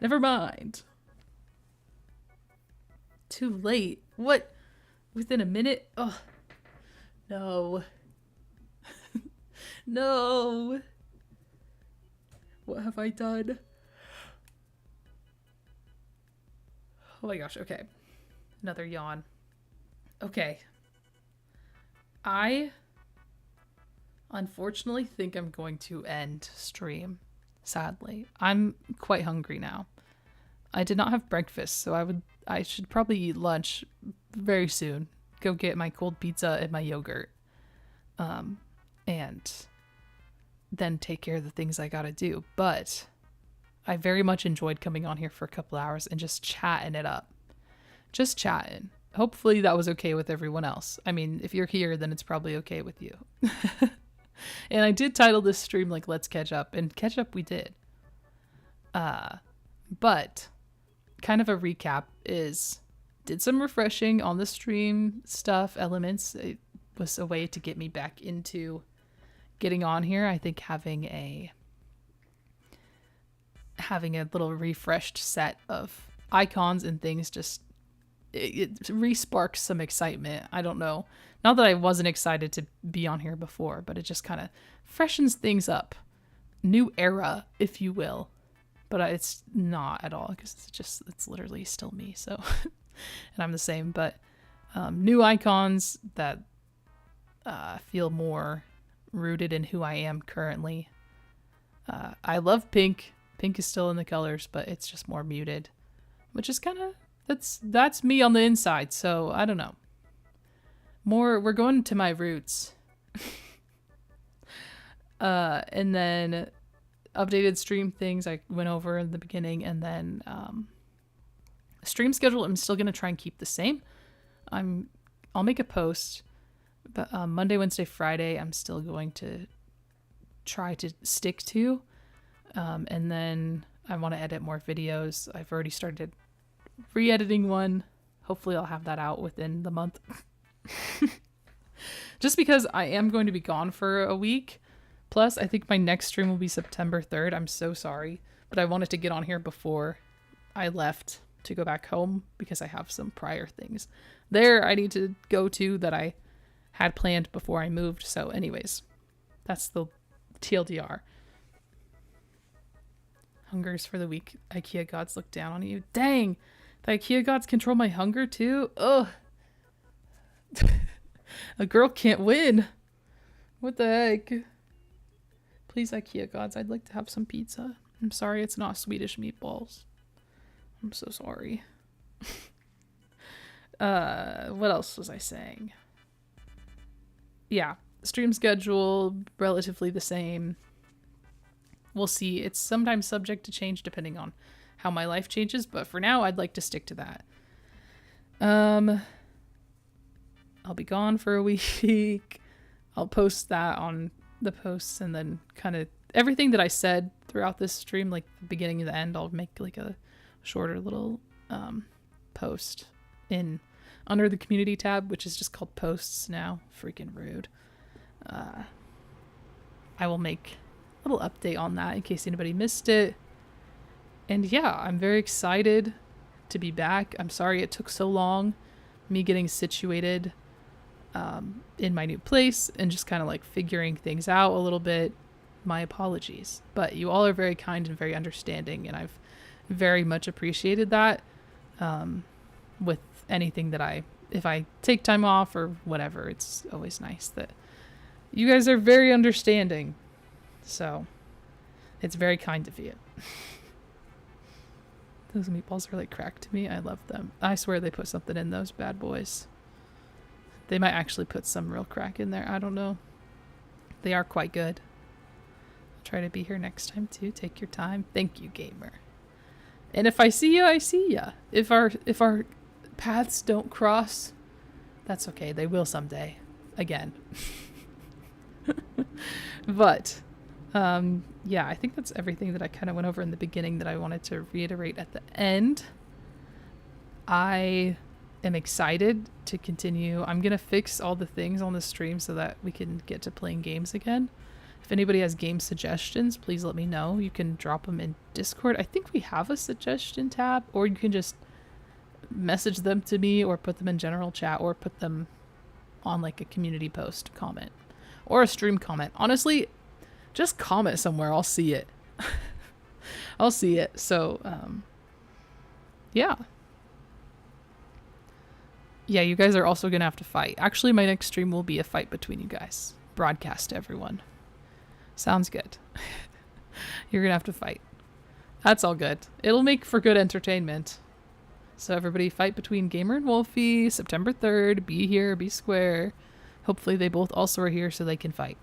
Never mind. Too late. What? Within a minute? Oh. No. No. What have I done? Oh my gosh, okay. Another yawn. Okay. I unfortunately think I'm going to end stream, sadly. I'm quite hungry now. I did not have breakfast, so I should probably eat lunch very soon. Go get my cold pizza and my yogurt. And then take care of the things I gotta do. But I very much enjoyed coming on here for a couple hours and just chatting it up. Just chatting. Hopefully that was okay with everyone else. I mean, if you're here, then it's probably okay with you. And I did title this stream like Let's Catch Up, and catch up we did. But kind of a recap is did some refreshing on the stream stuff, elements. It was a way to get me back into getting on here. I think having a little refreshed set of icons and things just it re-sparks some excitement. I don't know. Not that I wasn't excited to be on here before, but it just kind of freshens things up. New era, if you will. But it's not at all, because it's literally still me. So, and I'm the same, but new icons that feel more rooted in who I am currently. I love pink. Pink is still in the colors, but it's just more muted, which is kind of, that's me on the inside. So I don't know. We're going to my roots. And then updated stream things I went over in the beginning, and then stream schedule I'm still going to try and keep the same. I'll make a post, but Monday, Wednesday, Friday I'm still going to try to stick to. And then I want to edit more videos. I've already started re-editing one. Hopefully I'll have that out within the month. Just because I am going to be gone for a week. Plus, I think my next stream will be September 3rd. I'm so sorry. But I wanted to get on here before I left to go back home because I have some prior things there I need to go to that I had planned before I moved. So anyways, that's the TLDR. Hungers for the weak. IKEA gods look down on you. Dang! The IKEA gods control my hunger too? Ugh. A girl can't win. What the heck? Please, IKEA gods, I'd like to have some pizza. I'm sorry it's not Swedish meatballs. I'm so sorry. What else was I saying? Yeah, stream schedule, relatively the same. We'll see. It's sometimes subject to change depending on how my life changes, but for now, I'd like to stick to that. I'll be gone for a week. I'll post that on the posts, and then kind of everything that I said throughout this stream, like the beginning and the end, I'll make like a shorter little post in under the community tab, which is just called posts now. Freaking rude. I will make a little update on that in case anybody missed it. And yeah, I'm very excited to be back. I'm sorry it took so long, me getting situated in my new place and just kind of like figuring things out a little bit. My apologies, but you all are very kind and very understanding, and I've very much appreciated that. with anything that if I take time off or whatever. It's always nice that you guys are very understanding. So it's very kind of you. Those meatballs are like crack to me. I love them. I swear they put something in those bad boys. They might actually put some real crack in there. I don't know. They are quite good. I'll try to be here next time too. Take your time. Thank you, gamer. And if I see you, I see ya. If our paths don't cross, that's okay. They will someday. Again. But yeah, I think that's everything that I kind of went over in the beginning that I wanted to reiterate at the end. I am excited to continue. I'm going to fix all the things on the stream so that we can get to playing games again. If anybody has game suggestions, please let me know. You can drop them in Discord. I think we have a suggestion tab, or you can just message them to me or put them in general chat or put them on like a community post comment or a stream comment. Honestly, just comment somewhere. I'll see it. I'll see it. So, yeah. Yeah, you guys are also going to have to fight. Actually, my next stream will be a fight between you guys. Broadcast to everyone. Sounds good. You're going to have to fight. That's all good. It'll make for good entertainment. So everybody fight between Gamer and Wolfie, September 3rd. Be here, be square. Hopefully they both also are here so they can fight.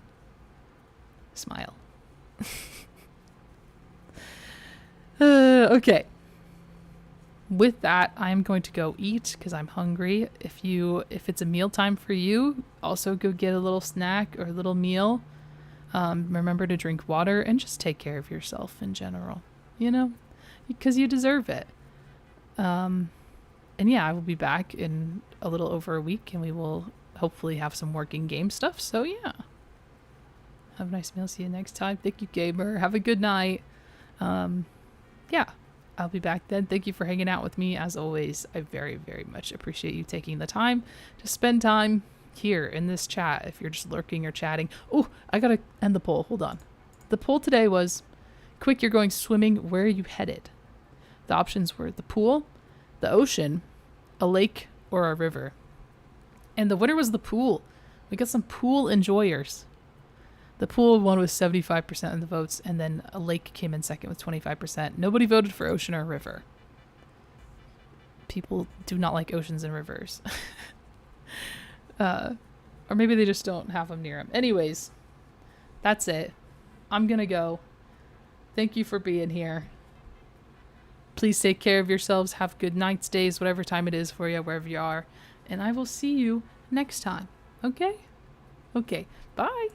Smile. Okay. With that, I'm going to go eat because I'm hungry. If it's a mealtime for you, also go get a little snack or a little meal. Remember to drink water and just take care of yourself in general, because you deserve it. And yeah, I will be back in a little over a week and we will hopefully have some working game stuff. So yeah, have a nice meal. See you next time. Thank you, gamer. Have a good night. Yeah, I'll be back then. Thank you for hanging out with me. As always, I very, very much appreciate you taking the time to spend time here in this chat. If you're just lurking or chatting. Oh, I gotta end the poll. Hold on. The poll today was, quick, you're going swimming. Where are you headed? The options were the pool, the ocean, a lake, or a river. And the winner was the pool. We got some pool enjoyers. The pool won with 75% of the votes, and then a lake came in second with 25%. Nobody voted for ocean or river. People do not like oceans and rivers. Or maybe they just don't have them near them. Anyways, that's it. I'm gonna go. Thank you for being here. Please take care of yourselves. Have good nights, days, whatever time it is for you, wherever you are. And I will see you next time. Okay? Okay. Bye.